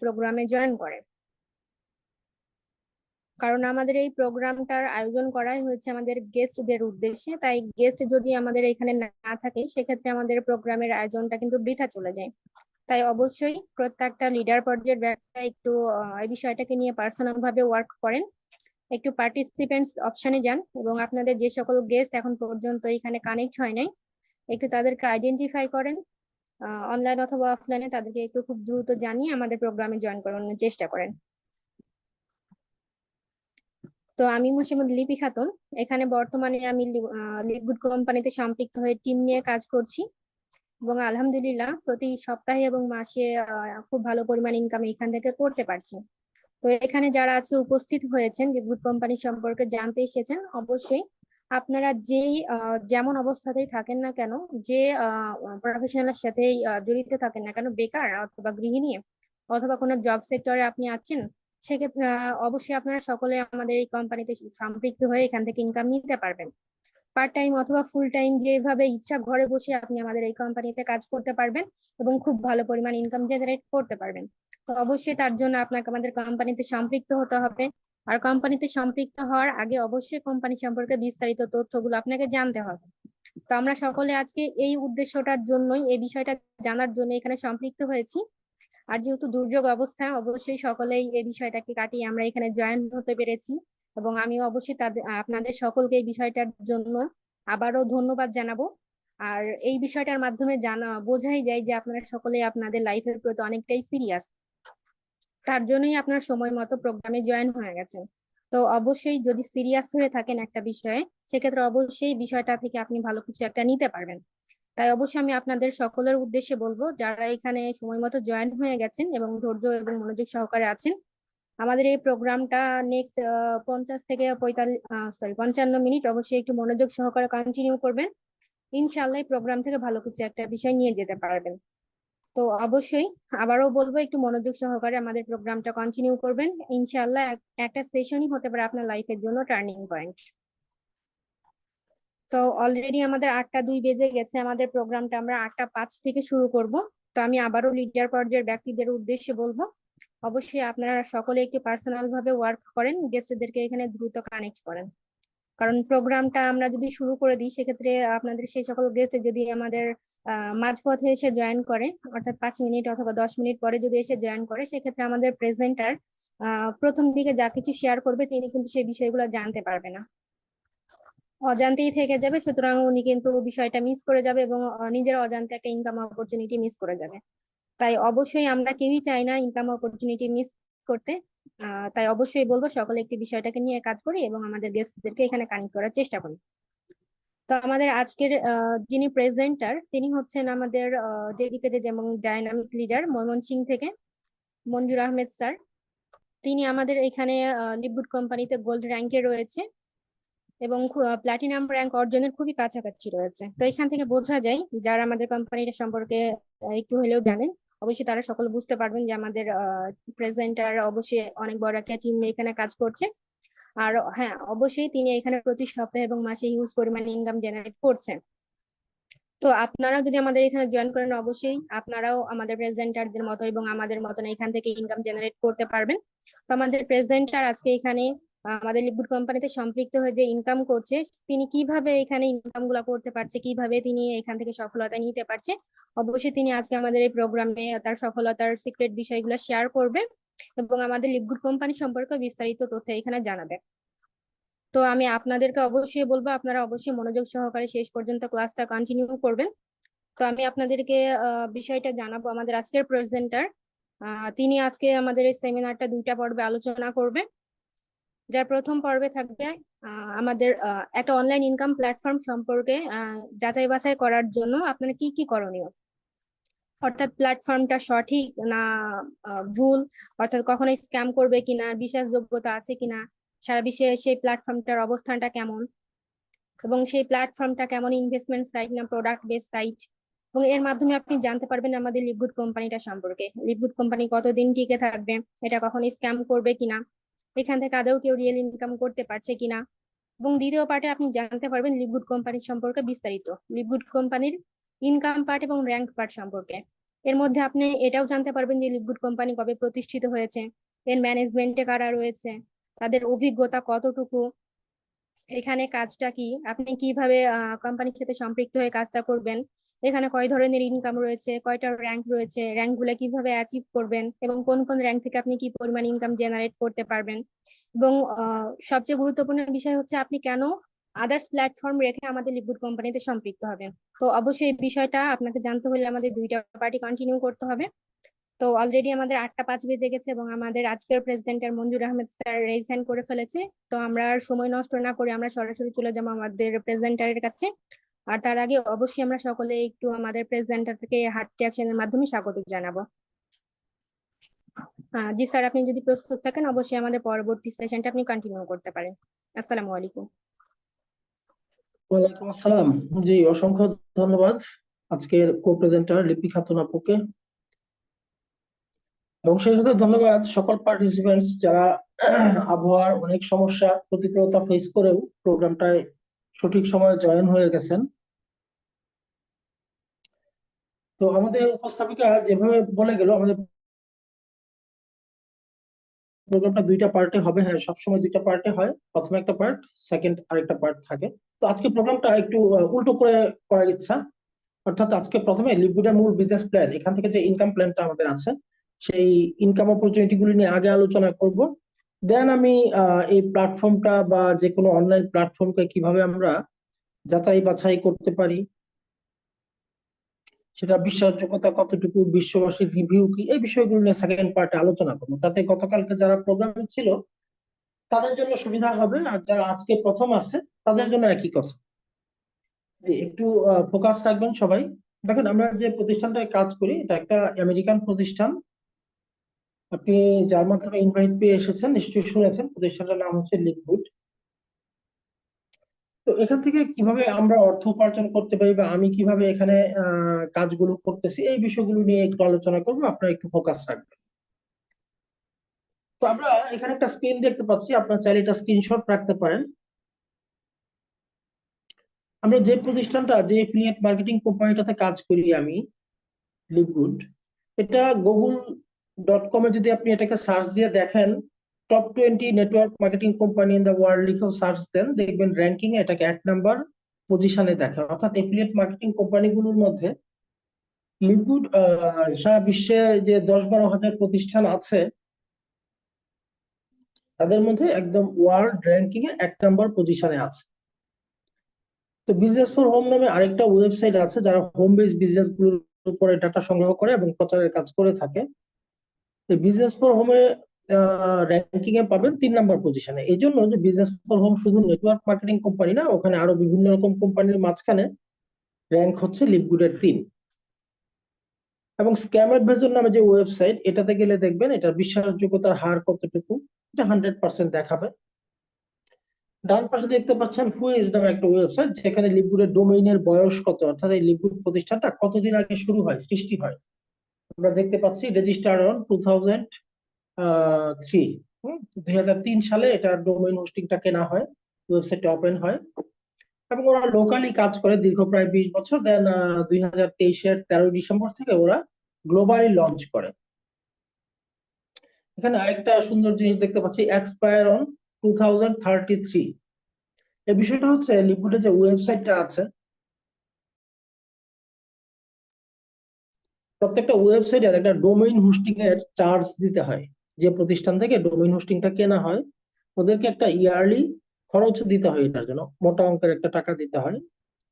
প্রোগ্রামে জয়েন করে। কারণ আমাদের এই প্রোগ্রামটার আয়োজন করাই হয়েছে আমাদের গেস্টদের উদ্দেশ্যে, তাই গেস্ট যদি আমাদের এখানে না থাকে সেক্ষেত্রে আমাদের প্রোগ্রামের আয়োজনটা কিন্তু বৃথা চলে যায়। তাই অবশ্যই প্রত্যেকটা লিডার পর্যায়ের ব্যক্তি একটু এই বিষয়টাকে নিয়ে পার্সোনাল ভাবে ওয়ার্ক করেন, একটু পার্টিসিপেন্টস অপশনে যান এবং আপনাদের যে সকল গেস্ট এখন পর্যন্ত এখানে কানেক্ট হয় নাই একটু তাদেরকে আইডেন্টিফাই করেন, অনলাইন অথবা অফলাইনে তাদেরকে একটু খুব দ্রুত জানিয়ে আমাদের প্রোগ্রামে জয়েন করানোর চেষ্টা করেন। তো আমি মোসাম্মদ লিপি খাতুন, এখানে বর্তমানে আমি লিভগুড কোম্পানিতে সম্পৃক্ত হয়ে টিম নিয়ে কাজ করছি এবং আলহামদুলিল্লাহ প্রতি সপ্তাহে এবং মাসে খুব ভালো পরিমাণ ইনকাম এখান থেকে করতে পারছি। তো এখানে যারা আজকে উপস্থিত হয়েছেন লিভগুড কোম্পানি সম্পর্কে জানতে এসেছেন, অবশ্যই আপনারা যেই যেমন অবস্থাতেই থাকেন না কেন, যে প্রফেশনালের সাথেই জড়িত থাকেন না কেন, বেকার অথবা গৃহিণী অথবা কোনো জব সেক্টরে আপনি আছেন, সেক্ষেত্রে অবশ্যই আপনারা সকলে আমাদের এই কোম্পানিতে সম্পৃক্ত হয়ে এখান থেকে ইনকাম নিতে পারবেন। পার্ট টাইম অথবা ফুল টাইম যেভাবে ইচ্ছা ঘরে বসে আপনি আমাদের এই কোম্পানিতে কাজ করতে পারবেন এবং খুব ভালো পরিমাণ ইনকাম জেনারেট করতে পারবেন। তো অবশ্যই তার জন্য আপনাকে আমাদের কোম্পানিতে সম্পৃক্ত হতে হবে। আর কোম্পানিতে সম্পৃক্ত হওয়ার আগে অবশ্যই কোম্পানি সম্পর্কে বিস্তারিত তথ্যগুলো আপনাকে জানতে হবে। তো আমরা সকলে আজকে এই উদ্দেশ্যটার জন্যই, এই বিষয়টা জানার জন্য এখানে সম্পৃক্ত হয়েছি। আর যেহেতু দুর্যোগ অবস্থা, অবশ্যই সকলেই এই বিষয়টাকে কাটিয়ে আমরা এখানে জয়েন হতে পেরেছি এবং আমিও অবশ্যই আপনাদের সকলকে এই বিষয়টার জন্য আবারও ধন্যবাদ জানাবো। আর এই বিষয়টার মাধ্যমে বোঝাই যায় যে আপনারা সকলেই আপনাদের লাইফের প্রতি অনেকটাই সিরিয়াস, তার জন্যই আপনার সময় মতো প্রোগ্রামে জয়েন হয়ে গেছেন। তো অবশ্যই যদি সিরিয়াস হয়ে থাকেন একটা বিষয়ে, সেক্ষেত্রে অবশ্যই বিষয়টা থেকে আপনি ভালো কিছু একটা নিতে পারবেন। তাই অবশ্যই আমি আপনাদের সকলের উদ্দেশ্যে বলবো, যারা এখানে সময় মতো জয়েন হয়ে গেছেন এবং ধৈর্য এবং মনোযোগ সহকারে আছেন, আমাদের এই প্রোগ্রামটা নেক্সট 55 মিনিট অবশ্যই একটু মনোযোগ সহকারে কন্টিনিউ করবেন। ইনশাআল্লাহ এই প্রোগ্রাম থেকে ভালো কিছু একটা বিষয় নিয়ে যেতে পারবেন। তো অবশ্যই আবারও বলবো একটু মনোযোগ সহকারে আমাদের প্রোগ্রামটা কন্টিনিউ করবেন। ইনশাআল্লাহ একটা সেশনই হতে পারে আপনার লাইফের জন্য টার্নিং পয়েন্ট। তো অলরেডি আমাদের 8টা 2 বেজে গেছে, আমাদের প্রোগ্রামটা আমরা 8টা 5 থেকে শুরু করব। তো আমি আবারও লিডার পর্যায়ের ব্যক্তিদের উদ্দেশ্যে বলবো, অবশ্যই আপনারা সকলে একটু পার্সোনাল ভাবে ওয়ার্ক করেন, গেস্টদেরকে এখানে দ্রুত কানেক্ট করেন। কারণ প্রোগ্রামটা আমরা যদি শুরু করে দিই সেক্ষেত্রে আপনাদের সেই সকল গেস্ট যদি আমাদের মাঝপথে এসে জয়েন করে, অর্থাৎ 5 মিনিট অথবা 10 মিনিট পরে যদি এসে জয়েন করে, সেক্ষেত্রে আমাদের প্রেজেন্টার প্রথম দিকে যা কিছু শেয়ার করবে তিনি কিন্তু সেই বিষয়গুলো জানতে পারবে না, অজান্তেই থেকে যাবে। সুতরাং উনি কিন্তু বিষয়টা মিস করে যাবে এবং নিজের অজান্তে একটা ইনকাম অপরচুনিটি মিস করে যাবে। তাই অবশ্যই আমরা কেউই চাই না ইনকাম অপরচুনিটি মিস করতে। তাই অবশ্যই বলবো সকলে একটি বিষয়টাকে নিয়ে কাজ করি এবং আমাদের গেস্টদেরকে এখানে কানেক্ট করার চেষ্টা করি। তো আমাদের আজকের যিনি প্রেজেন্টার তিনি হচ্ছেন আমাদের যেদিকে যে যেমন ডায়নামিক লিডার ময়মনসিংহ থেকে মঞ্জুর আহমেদ স্যার। তিনি আমাদের এখানে লিভগুড কোম্পানিতে গোল্ড র্যাঙ্কে রয়েছে এবং প্লাটিনাম র্যাঙ্ক অর্জনের খুবই কাছাকাছি রয়েছে। তো এখান থেকে বোঝা যায় যারা আমাদের কোম্পানিটা সম্পর্কে একটু হলেও জানেন, অবশ্যই তারা সকলে বুঝতে পারবেন যে আমাদের প্রেজেন্টার অবশ্যই অনেক বড় একটা টিম নিয়ে এখানে কাজ করছে। আর হ্যাঁ, অবশ্যই তিনি এখানে প্রতি সপ্তাহে এবং মাসে হিউজ পরিমাণে ইনকাম জেনারেট করছেন। তো আপনারাও যদি আমাদের এখানে জয়েন করেন, অবশ্যই আপনারাও আমাদের প্রেজেন্টারদের মতো এবং আমাদের মতন এখান থেকে ইনকাম জেনারেট করতে পারবেন। তো আমাদের প্রেজেন্টার আজকে এখানে আমাদের লিভগুড কোম্পানিতে সম্পৃক্ত হয়ে যে ইনকাম করছে, তিনি কিভাবে এখানে ইনকাম গুলা করতে পারছে, কিভাবে তিনি এখান থেকে সফলতা নিতে পারছে, অবশ্যই তিনি আজকে আমাদের এই প্রোগ্রামে তার সফলতার সিক্রেট বিষয়গুলো শেয়ার করবে এবং আমাদের লিভগুড কোম্পানি সম্পর্কে বিস্তারিত তথ্য এখানে জানাবে। তো আমি আপনাদেরকে অবশ্যই বলবো আপনারা অবশ্যই মনোযোগ সহকারে শেষ পর্যন্ত ক্লাসটা কন্টিনিউ করবেন। তো আমি আপনাদেরকে বিষয়টা জানাবো। আমাদের আজকের প্রেজেন্টার তিনি আজকে আমাদের এই সেমিনারটা 2টা পর্বে আলোচনা করবে। যার প্রথম পর্বে থাকবে আমাদের একটা অনলাইন ইনকাম প্ল্যাটফর্ম সম্পর্কে যাচাই বাছাই করার জন্য আপনার কি কি করণীয়, অর্থাৎ প্ল্যাটফর্মটা সঠিক না ভুল, অর্থাৎ কখনো স্ক্যাম করবে কিনা, বিশ্বাসযোগ্যতা আছে কিনা, সারা বিশ্বে সেই প্ল্যাটফর্মটার অবস্থানটা কেমন, এবং সেই প্ল্যাটফর্মটা কেমন ইনভেস্টমেন্ট সাইট না প্রোডাক্ট বেস সাইট, এবং এর মাধ্যমে আপনি জানতে পারবেন আমাদের লিভগুড কোম্পানিটা সম্পর্কে, লিভগুড কোম্পানি কতদিন টিকে থাকবে, এটা কখনো স্ক্যাম করবে কিনা, এখান থেকে আদৌ কেউ রিয়েল ইনকাম করতে পারছে কিনা। এবং দ্বিতীয় পার্টে আপনি জানতে পারবেন লিভগুড কোম্পানির সম্পর্কে বিস্তারিত, লিভগুড কোম্পানির ইনকাম পার্ট এবং র্যাঙ্ক পার্ট সম্পর্কে। এর মধ্যে আপনি এটাও জানতে পারবেন যে লিভগুড কোম্পানি কবে প্রতিষ্ঠিত হয়েছে, এর ম্যানেজমেন্টে কারা রয়েছে, তাদের অভিজ্ঞতা কতটুকু, এখানে কাজটা কি, আপনি কিভাবে কোম্পানির সাথে সম্পৃক্ত হয়ে কাজটা করবেন, এখানে কয় ধরনের ইনকাম রয়েছে, কয়টা র্যাঙ্ক রয়েছে, র্যাঙ্ক গুলো কিভাবে অ্যাচিভ করবেন, এবং কোন কোন র্যাঙ্ক থেকে আপনি কি পরিমাণ ইনকাম জেনারেট করতে পারবেন। এবং সবচেয়ে গুরুত্বপূর্ণ বিষয় হচ্ছে আপনি কেন আদার্স প্ল্যাটফর্ম রেখে আমাদের লিভগুড কোম্পানিতে সম্পৃক্ত হবেন। তো অবশ্যই এই বিষয়টা আপনাকে জানতে হলে আমাদের দুইটা পার্টি কন্টিনিউ করতে হবে। তো অলরেডি আমাদের 8টা 5 বেজে গেছে এবং আমাদের আজকের প্রেসিডেন্টের মঞ্জুর আহমেদ স্যার রেইজ করে ফেলেছে। তো আমরা আর সময় নষ্ট না করে আমরা সরাসরি চলে যাবো আমাদের প্রেসিডেন্টের কাছে। আর তার আগে অবশ্যই আমরা সকলে একটু আমাদের প্রেসিডেন্টকে হার্ট রিঅ্যাকশনের মাধ্যমে স্বাগত জানাবো। জি স্যার, আপনি যদি প্রস্তুত থাকেন অবশ্যই আমাদের পরবর্তী সেশনটা আপনি কন্টিনিউ করতে পারেন। আসসালামু আলাইকুম। ওয়ালাইকুম আসসালাম। জি, অসংখ্য ধন্যবাদ আজকের কো প্রেজেন্টার লিপি খাতুন আপুকে, এবং সেই সাথে ধন্যবাদ সকল পার্টিসিপেন্টস যারা আবহাওয়ার অনেক সমস্যা প্রতিকূলতা ফেস করেও প্রোগ্রামটায় সঠিক সময়ে জয়েন হয়ে গেছেন। তো আমাদের উপস্থাপিকা যেভাবে বলে গেল, আমাদের প্রোগ্রামটা দুইটা পার্টে হবে। হ্যাঁ, সবসময় দুইটা পার্টে হয়, প্রথমে একটা পার্ট, সেকেন্ড আরেকটা পার্ট থাকে। তো আজকে প্রোগ্রামটা একটু উল্টো করে করার ইচ্ছা। অর্থাৎ আজকে প্রথমে লিকুইডের মূল বিজনেস প্ল্যান, এখান থেকে যে ইনকাম প্ল্যানটা আমাদের আছে সেই ইনকাম অপরচুনিটি গুলি নিয়ে আগে আলোচনা করব। দেন আমি এই প্ল্যাটফর্মটা বা যে কোনো অনলাইন প্ল্যাটফর্মকে কিভাবে আমরা যাচাই বাছাই করতে পারি, সেটা বিশ্বাসযোগ্যতা কতটুকু, বিশ্ববাসীর রিভিউ কি, এই বিষয়গুলো নিয়ে সেকেন্ড পার্টে আলোচনা করবো। তাতে গতকালকে যারা প্রোগ্রামে ছিল তাদের জন্য সুবিধা হবে, আর যারা আজকে প্রথম আছে তাদের জন্য একই কথা। জি, একটু ফোকাস রাখবেন সবাই। দেখেন, আমরা যে প্রতিষ্ঠানটায় কাজ করি এটা একটা আমেরিকান প্রতিষ্ঠান। আপনি যার মাধ্যমে ইনভাইট পেয়ে এসেছেন নিশ্চয়ই শুনেছেন, প্রতিষ্ঠানটার নাম হচ্ছে লিকুইড। তো এখান থেকে কিভাবে আমরা অর্থ উপার্জন করতে পারি বা আমি কিভাবে এখানে কাজগুলো করতেছি, এই বিষয়গুলো নিয়ে একটু আলোচনা করবো, আপনারা একটু ফোকাস রাখবেন। তো আমরা এখানে একটা স্ক্রিন দেখতে পাচ্ছি, আপনারা চাইলে এটা স্ক্রিনশট রাখতে পারেন। আমরা যে প্রতিষ্ঠানটা, যে এফিলিয়েট মার্কেটিং কোম্পানিটাতে কাজ করি আমি, লিভগুড, এটা গুগল.com-এ যদি আপনি এটাকে সার্চ দিয়ে দেখেন, top 20 network marketing company in the world লিখেও সার্চ দেন, দেখবেন র্যাঙ্কিং এ এটাকে 1 নাম্বার পজিশনে দেখে। অর্থাৎ এফিলিয়েট মার্কেটিং কোম্পানিগুলোর মধ্যে লিভগুড সারা বিশ্বে যে 10-12 হাজার প্রতিষ্ঠান আছে তাদের মধ্যে একদম ওয়ার্ল্ড র্যাঙ্কিং এ 1 নাম্বার পজিশনে আছে। তো বিজনেস ফর হোম নামে আরেকটা ওয়েবসাইট আছে যারা হোম বেস বিজনেস গুলোর উপরে ডাটা সংগ্রহ করে এবং প্রচারের কাজ করে থাকে। বিজনেস ফর হোমে র্যাঙ্কিং এ পাবেন 3 নাম্বার পজিশনে। এই জন্য যে বিজনেস ফর হোম শুধু নেটওয়ার্ক মার্কেটিং কোম্পানি না, ওখানে আরো বিভিন্ন রকম কোম্পানির মাঝখানে র্যাঙ্ক হচ্ছে লিভগুডের 3। এবং স্ক্যাম অ্যাডভাইজর নামে যে ওয়েবসাইট, এটাতে গেলে দেখবেন এটার বিশ্বাসযোগ্যতার হার কতটুকু, এটা 100% দেখাবে। ডান পাশে দেখতে পাচ্ছেন হুইজ নামে একটা ওয়েবসাইট, যেখানে লিভগুডের ডোমেইনের বয়স কত, অর্থাৎ এই লিভগুড প্রতিষ্ঠানটা কতদিন আগে শুরু হয়, সৃষ্টি হয়। আমরা দেখতে পাচ্ছি রেজিস্টার্ড অন 2003। 2003 সালে এটা ডোমেইন হোস্টিংটা কেনা হয়, ওয়েবসাইটটা ওপেন হয়, এবং ওরা লোকালি কাজ করে দীর্ঘ প্রায় 20 বছর। দেন 2023-এর 13 ডিসেম্বর থেকে ওরা গ্লোবালি লঞ্চ করে। এখানে আরেকটা সুন্দর জিনিস দেখতে পাচ্ছি, এক্সপায়ার অন 2033। এই বিষয়টা হচ্ছে লিকুইডের যে ওয়েবসাইটটা আছে, প্রত্যেকটা ওয়েবসাইটের একটা ডোমেইন হোস্টিং এর চার্জ দিতে হয়। যে প্রতিষ্ঠান থেকে ডোমেইন হোস্টিংটা কেনা হয় ওদেরকে একটা ইয়ারলি খরচ দিতে হয়, এটার জন্য মোটা অঙ্কের একটা টাকা দিতে হয়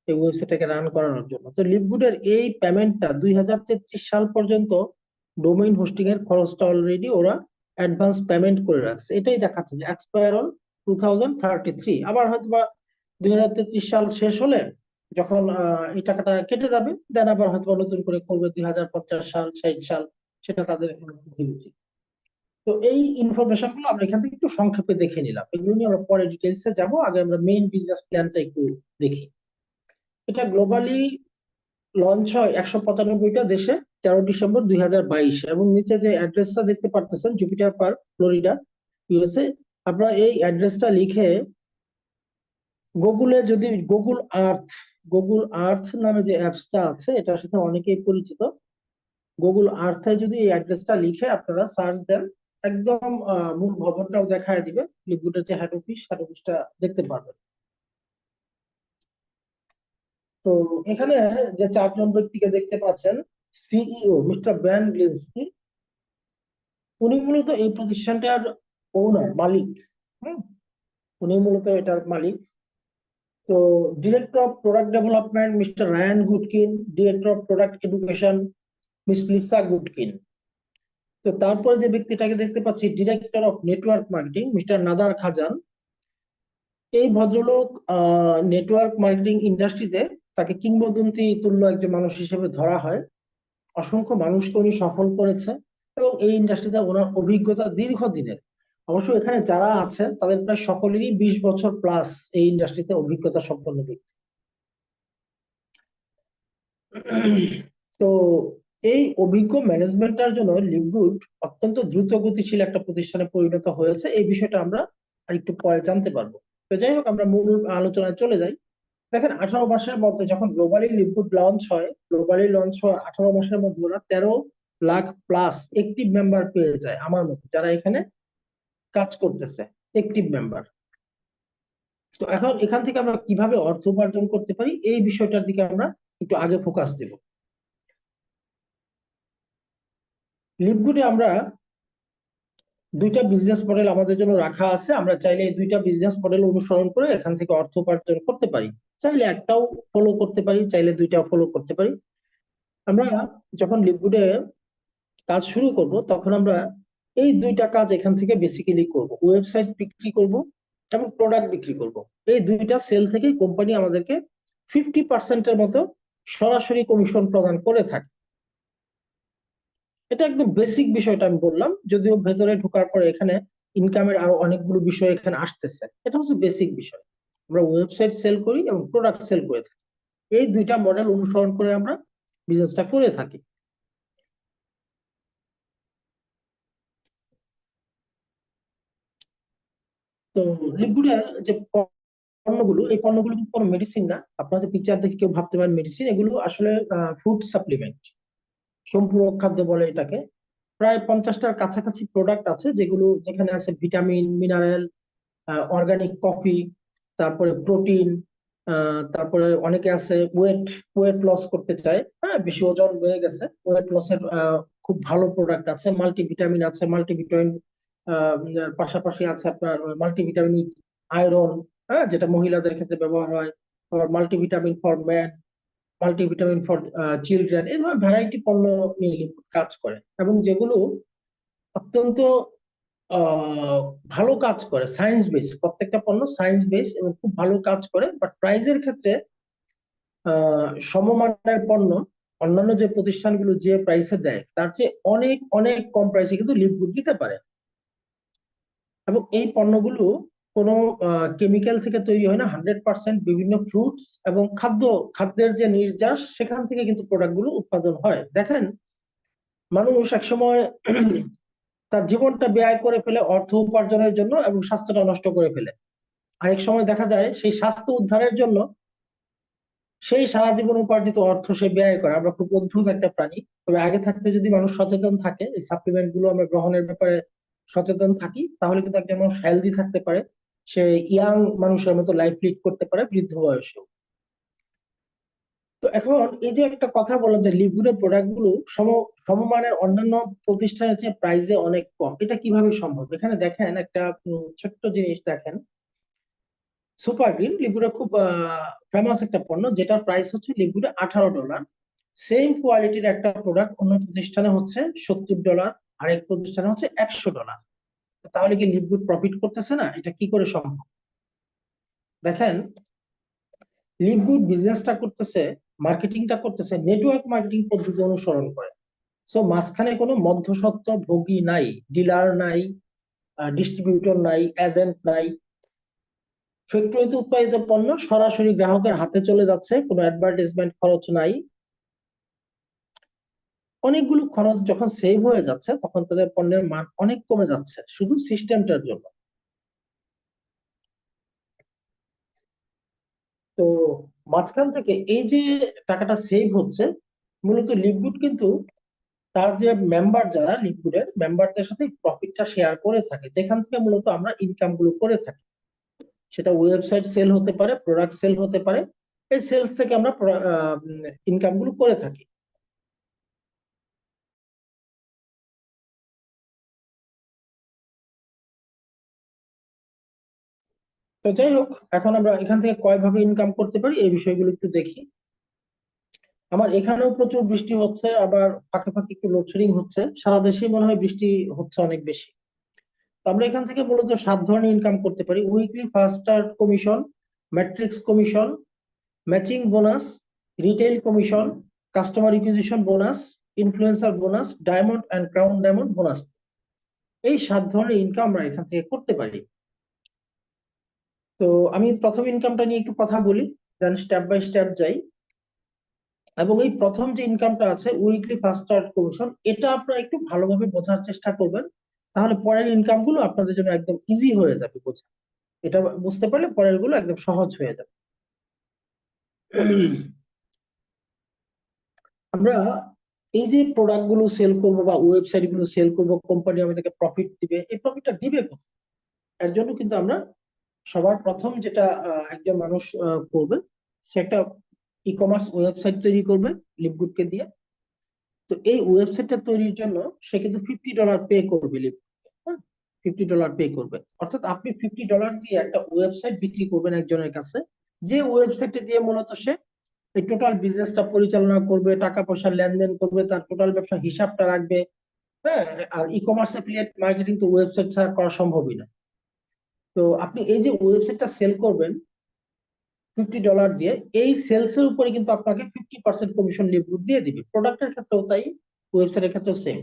এই ওয়েবসাইটটাকে রান করানোর জন্য। তো লিভগুডের এই পেমেন্টটা 2033 সাল পর্যন্ত ডোমেইন হোস্টিং এর খরচটা অলরেডি ওরা অ্যাডভান্স পেমেন্ট করে রাখছে। এটাই দেখাচ্ছে যে এক্সপায়ার অন 2033। আবার হয়তো বা 2033 সাল শেষ হলে যখন এই টাকাটা কেটে যাবে, দেন আবার হয়তো নতুন করে করবে 2050 সাল, 60 সাল, সেটা তাদের ভেবেছি। তো এই ইনফরমেশন গুলো আমরা এখান থেকে একটু সংক্ষেপে দেখে নিলাম, এগুলো নিয়ে আমরা পরে ডিটেলসে যাবো। আগে আমরা মেইন বিজনেস প্ল্যানটা একটু দেখি। এটা গ্লোবালি লঞ্চ হয় 195টা দেশে 13 ডিসেম্বর 2022, এবং নিচে যে অ্যাড্রেসটা দেখতে পারতেছেন, জুপিটার পার্ক, ফ্লোরিডা, ইউএসএ। আপনারা এই অ্যাড্রেসটা লিখে গুগলে যদি গুগল আর্থ নামে যে অ্যাপসটা আছে, এটার সাথে অনেকেই পরিচিত, গুগল আর্থে যদি এই অ্যাড্রেসটা লিখে আপনারা সার্চ দেন, একদম মূল ভবনটাও দেখায় দিবে, লিকুইডের যে হেড অফিসটা দেখতে পারবেন। তো এখানে যে 4 জন ব্যক্তিকে দেখতে পাচ্ছেন, সিইও মিস্টার ব্যান গ্লিন্সকি, উনি মূলত এই প্রতিষ্ঠানটার ওনার, মালিক। হুম, উনি মূলত এটার মালিক। তো director of product development mister Ryan Goodkin, director of product education miss Lisa Goodkin. তো তারপরে যে ব্যক্তিটাকে দেখতে পাচ্ছি, director of network marketing mister Nader Khazan. এই ভদ্রলোক নেটওয়ার্ক মার্কেটিং ইন্ডাস্ট্রিতে, তাকে কিংবদন্তি তুল্য একজন মানুষ হিসেবে ধরা হয়। অসংখ্য মানুষকে উনি সফল করেছে এবং এই ইন্ডাস্ট্রিতে ওনার অভিজ্ঞতা দীর্ঘদিনের। অবশ্য এখানে যারা আছে তাদের প্রায় সকলেরই 20 বছর প্লাস এই ইন্ডাস্ট্রিতে অভিজ্ঞতা সম্পন্ন ব্যক্তি। তো এই অভিজ্ঞ ম্যানেজমেন্টের জন্য লিভগুড অত্যন্ত দ্রুত গতিশীল একটা প্রতিষ্ঠানে পরিণত হয়েছে, এই বিষয়টা আমরা আরেকটু পরে জানতে পারবো। তো যাই হোক, আমরা মূল আলোচনায় চলে যাই। দেখেন, 18 মাসের মধ্যে যখন গ্লোবালি লিভগুড লঞ্চ হয়, গ্লোবালি লঞ্চ হওয়ার 18 মাসের মধ্যে ওরা 13 লাখ প্লাস একটিভ মেম্বার পেয়ে যায়, আমার মতো যারা এখানে কাজ করতেছে, একটিভ মেম্বার। তো এখন এখান থেকে আমরা কিভাবে অর্থ উপার্জন করতে পারি, এই বিষয়টার দিকে আমরা একটু আগে ফোকাস দেব। লিভগুডে আমরা 2টা বিজনেস মডেল আমাদের জন্য রাখা আছে। আমরা চাইলে এই 2টা বিজনেস মডেল অনুসরণ করে এখান থেকে অর্থ উপার্জন করতে পারি। চাইলে একটাও ফলো করতে পারি, চাইলে 2টাও ফলো করতে পারি। আমরা যখন লিভগুডে কাজ শুরু করব, তখন আমরা এই 2টা কাজ এখান থেকে বেসিক্যালি করব। ওয়েবসাইট বিক্রি করব এবং প্রোডাক্ট বিক্রি করব। এই 2টা সেল থেকে কোম্পানি আমাদেরকে 50%-এর মতো সরাসরি কমিশন প্রদান করে থাকে। এটা একদম বেসিক বিষয়টা আমি বললাম, যদিও ভেতরে ঢোকার পরে এখানে ইনকামের আরো অনেকগুলো বিষয় এখানে আসতেছে। এটা হচ্ছে বেসিক বিষয়। আমরা ওয়েবসাইট সেল করি এবং প্রোডাক্ট সেল করে থাকি। এই 2টা মডেল অনুসরণ করে আমরা বিজনেসটা করে থাকি। তো লিকুইডের যে পণ্যগুলো, এই পণ্যগুলো কিন্তু কোনো মেডিসিন না। আপনারা যে পিকচার দেখে কেউ ভাবতে পারেন মেডিসিন, এগুলো আসলে ফুড সাপ্লিমেন্ট, সম্পূরক খাদ্য বলে এটাকে। প্রায় 50টার কাছাকাছি প্রোডাক্ট আছে, যেগুলো যেখানে আছে ভিটামিন, মিনারেল, অর্গানিক কফি, তারপরে প্রোটিন, তারপরে অনেকে আছে ওয়েট লস করতে চায়, হ্যাঁ, বেশি ওজন বেড়ে গেছে, ওয়েট লসের খুব ভালো প্রোডাক্ট আছে। মাল্টিভিটামিন আছে, মাল্টিভিটামিন পাশাপাশি আছে আপনার মাল্টিভিটামিন আয়রন, হ্যাঁ, যেটা মহিলাদের ক্ষেত্রে ব্যবহার হয়। আবার multivitamin for man, multivitamin for children, এই ধরনের ভ্যারাইটি পণ্য নিয়ে লিকুইড কাজ করে এবং যেগুলো অত্যন্ত ভালো কাজ করে, সায়েন্স বেস। প্রত্যেকটা পণ্য সায়েন্স বেস এবং খুব ভালো কাজ করে। বাট প্রাইজের ক্ষেত্রে সমমানের পণ্য অন্যান্য যে প্রতিষ্ঠানগুলো যে প্রাইসে দেয়, তার চেয়ে অনেক অনেক কম প্রাইসে কিন্তু লিকুইড দিতে পারে। এবং এই পণ্যগুলো কোনো কেমিক্যাল থেকে তৈরি হয় না, 100% বিভিন্ন ফ্রুটস এবং খাদ্যের যে নির্যাস, সেখান থেকে কিন্তু প্রোডাক্ট গুলো উৎপাদন হয়। দেখেন, মানুষ একসময় তার জীবনটা ব্যয় করে ফেলে অর্থ উপার্জনের জন্য এবং স্বাস্থ্যটা নষ্ট করে ফেলে। আরেক সময় দেখা যায় সেই স্বাস্থ্য উদ্ধারের জন্য সেই সারা জীবন উপার্জিত অর্থ সে ব্যয় করে। আমরা খুব অদ্ভুত একটা প্রাণী। তবে আগে থাকতে যদি মানুষ সচেতন থাকে, এই সাপ্লিমেন্ট গুলো আমরা গ্রহণের ব্যাপারে সচেতন থাকি, তাহলে কিন্তু একটা মানুষ হেলদি থাকতে পারে। সে ইয়াং মানুষের মতো লাইফ লিড করতে পারে বৃদ্ধ বয়সেও। তো এখন এই যে একটা কথা বললাম যে লিকুইডের প্রোডাক্ট গুলো সমমানের অন্যান্য প্রতিষ্ঠানের চেয়ে প্রাইসে অনেক কম, এটা কিভাবে সম্ভব? এখানে দেখেন একটা ছোট্ট জিনিস দেখেন। সুপার গ্রিন লিকুইডের খুব ফেমাস একটা পণ্য, যেটার প্রাইস হচ্ছে লিকুইডে $18। সেম কোয়ালিটির একটা প্রোডাক্ট অন্য প্রতিষ্ঠানে হচ্ছে $70, আরেক প্রতিষ্ঠানে হচ্ছে $100। তাহলে কি লিকুইড প্রফিট করতেছে না? এটা কি করে সম্ভব? দেখেন, লিকুইড বিজনেসটা করতেছে, মার্কেটিংটা করতেছে নেটওয়ার্ক মার্কেটিং পদ্ধতি অনুসরণ করে। সো মাঝখানে কোনো মধ্যস্বত্ব ভোগী নাই, ডিলার নাই, ডিস্ট্রিবিউটর নাই, এজেন্ট নাই। ফ্যাক্টরিতে উৎপাদিত পণ্য সরাসরি গ্রাহকের হাতে চলে যাচ্ছে, কোনো অ্যাডভার্টাইজমেন্ট খরচ নাই। অনেকগুলো খরচ যখন সেভ হয়ে যাচ্ছে, তখন তাদের পণ্যের মান অনেক কমে যাচ্ছে শুধু সিস্টেমটার জন্য। তো মাঝখান থেকে এই যে টাকাটা সেভ হচ্ছে, মূলত লিকুইড কিন্তু তার যে মেম্বার যারা লিকুইডের মেম্বারদের সাথে প্রফিটটা শেয়ার করে থাকে, যেখান থেকে মূলত আমরা ইনকাম গুলো করে থাকি। সেটা ওয়েবসাইট সেল হতে পারে, প্রোডাক্ট সেল হতে পারে, এই সেলস থেকে আমরা ইনকাম গুলো করে থাকি। তো যাই হোক, এখন আমরা এখান থেকে কয়ভাবে ইনকাম করতে পারি এই বিষয়গুলো একটু দেখি। আমার এখানেও প্রচুর বৃষ্টি হচ্ছে, আবার ফাঁকে ফাঁকে একটু লোডশেডিং হচ্ছে, সারা দেশেই মনে হয় বৃষ্টি হচ্ছে অনেক বেশি। তো আমরা এখান থেকে মূলত 7 ধরনের ইনকাম করতে পারি: weekly first start commission, matrix commission, matching bonus, retail commission, customer acquisition bonus, influencer bonus, diamond and crown diamond bonus. এই 7 ধরনের ইনকাম আমরা এখান থেকে করতে পারি। তো আমি প্রথম ইনকামটা নিয়ে একটু কথা বলি, দেন স্টেপ বাই স্টেপ যাই। এবং এই প্রথম যে ইনকামটা আছে উইকলি ফার্স্ট স্টার্ট কমিশন, এটা আপনারা একটু ভালোভাবে বোঝার চেষ্টা করবেন, তাহলে পরের ইনকাম গুলো আপনাদের জন্য একদম ইজি হয়ে যাবে বোঝা। এটা বুঝতে পারলে পরের গুলো একদম সহজ হয়ে যাবে। আমরা এই যে প্রোডাক্ট গুলো সেল করবো বা ওয়েবসাইট গুলো সেল করবো, কোম্পানি আমাদেরকে প্রফিট দিবে, এই প্রফিটটা দিবে কোথায়? এর জন্য কিন্তু আমরা সবার প্রথম যেটা একজন মানুষ করবে, সে একটা ই কমার্স ওয়েবসাইট তৈরি করবে লিপগুডকে দিয়ে। তো এই ওয়েবসাইটটা তৈরির জন্য সে কিন্তু $50 পে করবে লিপগুডকে, হ্যাঁ, $50 পে করবে। অর্থাৎ আপনি $50 দিয়ে একটা ওয়েবসাইট বিক্রি করবেন একজনের কাছে, যে ওয়েবসাইটে দিয়ে মূলত সে এই টোটাল বিজনেসটা পরিচালনা করবে, টাকা পয়সা লেনদেন করবে, তার টোটাল ব্যবসা হিসাবটা রাখবে। হ্যাঁ, আর ই কমার্স অ্যাফিলিয়েট মার্কেটিং তো ওয়েবসাইট ছাড়া করা সম্ভবই না। তো আপনি এই যে ওয়েবসাইটটা সেল করবেন $50 দিয়ে, এই সেলস এর উপরে কিন্তু আপনাকে 50% কমিশন লিভগুড দিয়ে দিবে। প্রোডাক্টের ক্ষেত্রেও তাই, ওয়েবসাইটের ক্ষেত্রেও সেম।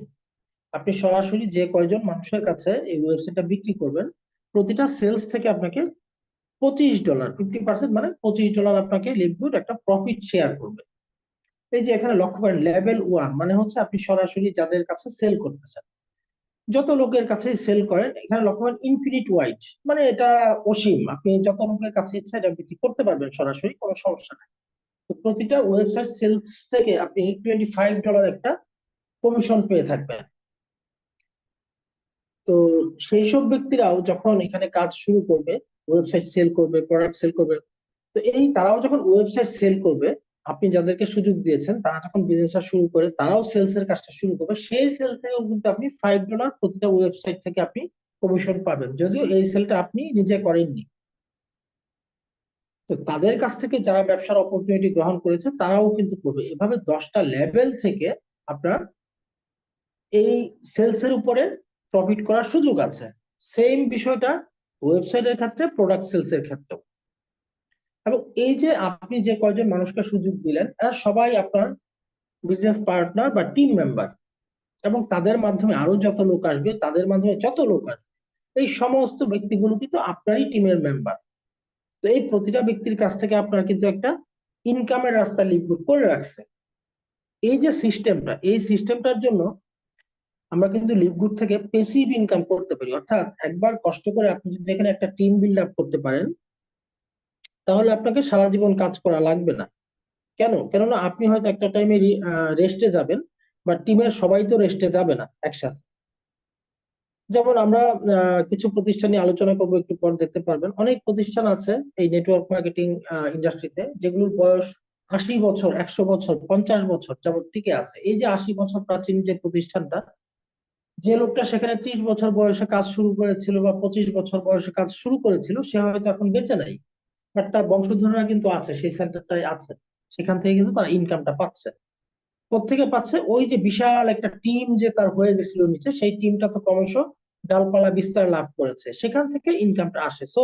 আপনি সরাসরি যে কয়জন মানুষের কাছে এই ওয়েবসাইটটা বিক্রি করবেন, প্রতিটা সেলস থেকে আপনাকে $25, 50% মানে $25 আপনাকে লিভগুড একটা প্রফিট শেয়ার করবে। এই যে এখানে লক্ষ্য করেন, লেভেল 1 মানে হচ্ছে আপনি সরাসরি যাদের কাছে সেল করতেছেন, যত লোকের কাছে সেল করেন, এখানে লক্ষ্য করেন ইনফিনিট ওয়াইড, মানে এটা অসীম, আপনি যত লোকের কাছে ইচ্ছা এটা বিক্রি করতে পারবেন সরাসরি, কোনো সমস্যা নেই। তো প্রতিটা ওয়েবসাইট সেলস থেকে আপনি $25 একটা কমিশন পেয়ে থাকবেন। তো সেই সব ব্যক্তিরাও যখন এখানে কাজ শুরু করবে, ওয়েবসাইট সেল করবে, প্রোডাক্ট সেল করবে, তো এই তারাও যখন ওয়েবসাইট সেল করবে, আপনি যাদেরকে সুযোগ দিয়েছেন তারা যখন বিজনেসটা শুরু করে, তারাও সেলস এর কাজটা শুরু করবে, সেই সেল থেকেও কিন্তু আপনি $5 প্রতিটা ওয়েবসাইট থেকে আপনি কমিশন পাবেন, যদিও এই সেলটা আপনি নিজে করেননি। তো তাদের কাছ থেকে যারা ব্যবসার অপরচুনিটি গ্রহণ করেছে তারাও কিন্তু করবে। এভাবে 10টা লেভেল থেকে আপনার এই সেলস এর উপরে প্রফিট করার সুযোগ আছে। সেম বিষয়টা ওয়েবসাইটের ক্ষেত্রে, প্রোডাক্ট সেলস এর ক্ষেত্রেও। এবং এই যে আপনি যে কয়জন মানুষকে সুযোগ দিলেন, এরা সবাই আপনার বিজনেস পার্টনার বা টিম মেম্বার, এবং তাদের মাধ্যমে আরো যত লোক আসবে, তাদের মাধ্যমে যত লোক আসবে, এই সমস্ত ব্যক্তিগুলো কিন্তু আপনারই টিমের মেম্বার। তো এই প্রতিটা ব্যক্তির কাছ থেকে আপনার কিন্তু একটা ইনকামের রাস্তা লিকুইড করে রাখছে। এই যে সিস্টেমটা, এই সিস্টেমটার জন্য আমরা কিন্তু লিভগুড থেকে পেসিভ ইনকাম করতে পারি। অর্থাৎ একবার কষ্ট করে আপনি যদি এখানে একটা টিম বিল্ড আপ করতে পারেন, তাহলে আপনাকে সারা জীবন কাজ করা লাগবে না। কেননা আপনি হয়তো একটা টাইমে রেস্টে যাবেন, বা টিমের সবাই তো রেস্টে যাবে না একসাথে। যেমন আমরা কিছু প্রতিষ্ঠান নিয়ে আলোচনা করবো একটু পর, দেখতে পারবেন অনেক প্রতিষ্ঠান আছে এই নেটওয়ার্ক মার্কেটিং ইন্ডাস্ট্রিতে, যেগুলোর বয়স 80 বছর, 100 বছর, 50 বছর যাবত টিকে আছে। এই যে 80 বছর প্রাচীন যে প্রতিষ্ঠানটা, যে লোকটা সেখানে 30 বছর বয়সে কাজ শুরু করেছিল বা 25 বছর বয়সে কাজ শুরু করেছিল, সে হয়তো এখন বেঁচে নাই, বাট তার বংশধররা কিন্তু আছে, সেই সেন্টারটাই আছে, সেখান থেকে কিন্তু তার ইনকামটা পাচ্ছে। কোত্থেকে পাচ্ছে? ওই যে বিশাল একটা টিম যে তার হয়ে গেছিল নিচে, সেই টিমটা তো ক্রমশ ডালপালা বিস্তার লাভ করেছে, সেখান থেকে ইনকামটা আসে। সো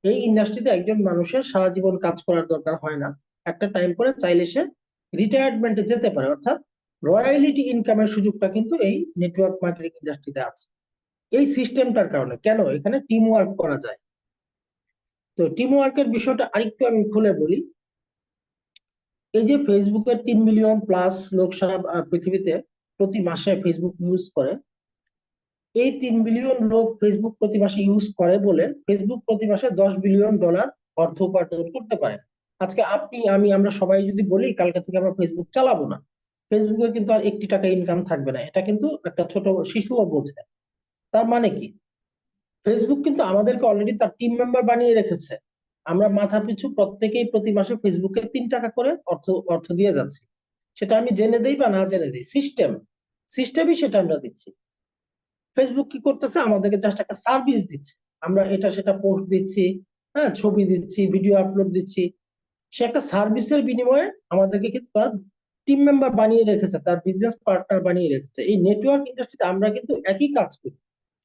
এই ইন্ডাস্ট্রিতে একজন মানুষের সারা জীবন কাজ করার দরকার হয় না। একটা টাইম পরে চাইলে সে রিটায়ারমেন্টে যেতে পারে। অর্থাৎ রয়্যালিটি ইনকামের সুযোগটা কিন্তু এই নেটওয়ার্ক মার্কেটিং ইন্ডাস্ট্রিতে আছে, এই সিস্টেমটার কারণে। কেন? এখানে টিম ওয়ার্ক করা যায়। তো টিম ওয়ার্কের বিষয়টা আরেকটু আমি খুলে বলি। এই যে ফেসবুকের 3 মিলিয়ন প্লাস লোক সারা পৃথিবীতে প্রতি মাসে ফেসবুক ইউজ করে, এই 3 বিলিয়ন লোক ফেসবুক প্রতি মাসে ইউজ করে বলে ফেসবুক প্রতি মাসে $10 বিলিয়ন অর্থ উপার্জন করতে পারে। আজকে আপনি, আমি, আমরা সবাই যদি বলি কালকে থেকে আমরা ফেসবুক চালাবো না, ফেসবুকে কিন্তু আর 1 টাকা ইনকাম থাকবে না, এটা কিন্তু একটা ছোট শিশুও বোঝে। তার মানে কি, ফেসবুক কিন্তু আমাদেরকে অলরেডি তার টিম মেম্বার বানিয়ে রেখেছে। আমরা মাথা পিছু প্রত্যেকেই প্রতি মাসে ফেসবুকে 3 টাকা করে অর্থ অর্থ দিয়ে যাচ্ছি। সেটা আমি জেনে দেই বা না জেনে দেই, সিস্টেমই সেটা আমরা দিচ্ছি। ফেসবুক কি করতেছে, আমাদেরকে জাস্ট একটা সার্ভিস দিচ্ছে। আমরা এটা সেটা পোস্ট দিচ্ছি, হ্যাঁ, ছবি দিচ্ছি, ভিডিও আপলোড দিচ্ছি। সে একটা সার্ভিসের বিনিময়ে আমাদেরকে কিন্তু তার টিম মেম্বার বানিয়ে রেখেছে, তার বিজনেস পার্টনার বানিয়ে রেখেছে। এই নেটওয়ার্ক ইন্ডাস্ট্রিতে আমরা কিন্তু একই কাজ করি।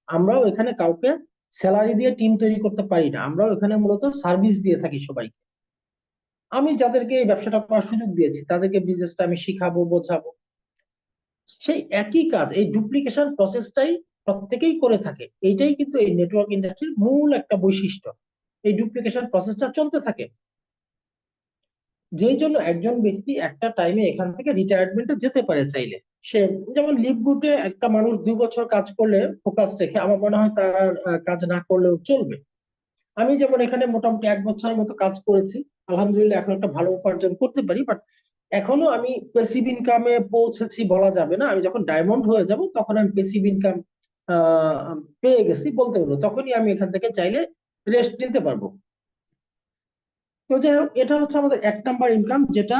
আমরাও এখানে কাউকে স্যালারি দিয়ে টিম তৈরি করতে পারি না, আমরাও এখানে মূলত সার্ভিস দিয়ে থাকি সবাইকে। আমি যাদেরকে এই ব্যবসাটা করার সুযোগ দিয়েছি তাদেরকে বিজনেসটা আমি শিখাবো, বোঝাবো। সেই একই কাজ, এই ডুপ্লিকেশন প্রসেসটাই প্রত্যেকেই করে থাকে। এইটাই কিন্তু এই নেটওয়ার্ক ইন্ডাস্ট্রির মূল একটা বৈশিষ্ট্য। এই ডুপ্লিকেশন প্রসেসটা চলতে থাকে, যেই জন্য একজন ব্যক্তি একটা টাইমে এখান থেকে রিটায়ারমেন্টে যেতে পারে চাইলে। সে, যেমন লিভগুডে একটা মানুষ 2 বছর কাজ করলে ফোকাস রেখে, আমার মনে হয় তার আর কাজ না করলেও চলবে। আমি যেমন এখানে মোটামুটি 1 বছরের মতো কাজ করেছি, আলহামদুলিল্লাহ এখন একটা ভালো উপার্জন করতে পারি। বাট এখনো আমি প্যাসিভ ইনকামে পৌঁছেছি বলা যাবে না। আমি যখন ডায়মন্ড হয়ে যাব তখন আমি প্যাসিভ ইনকাম পেয়ে গেছি বলতে পারবো, তখনই আমি এখান থেকে চাইলে রেস্ট নিতে পারবো। তো যাই হোক, এটা হচ্ছে আমাদের 1 নাম্বার ইনকাম, যেটা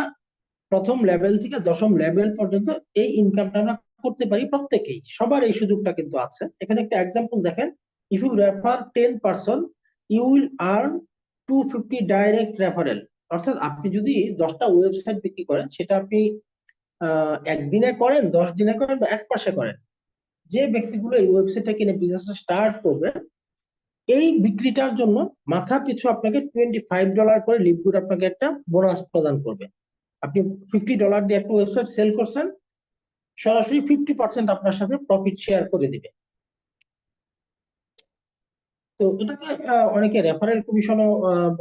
প্রথম লেভেল থেকে 10ম লেভেল পর্যন্ত এই ইনকামটা আমরা করতে পারি প্রত্যেকেই। সবার এই সুযোগটা কিন্তু আছে। এখানে একটা এক্সাম্পল দেখেন, if you refer 10 person, you will earn 250 direct referral. অর্থাৎ আপনি যদি 10টা ওয়েবসাইট বিক্রি করেন, সেটা আপনি একদিনে করেন, 10 দিনে করেন, বা 1 মাসে করেন, যে ব্যক্তিগুলো এই ওয়েবসাইটটা কিনে বিজনেস স্টার্ট করবে, এই বিক্রিটার জন্য মাথা পিছু আপনাকে $25 করে লিভগুড আপনাকে একটা বোনাস প্রদান করবে। আপনি $50 দিয়ে একটা ওয়েবসাইট সেল করছেন, সরাসরি 50% আপনার সাথে প্রফিট শেয়ার করে দিবে। তো এটাকে অনেকে রেফারেল কমিশনও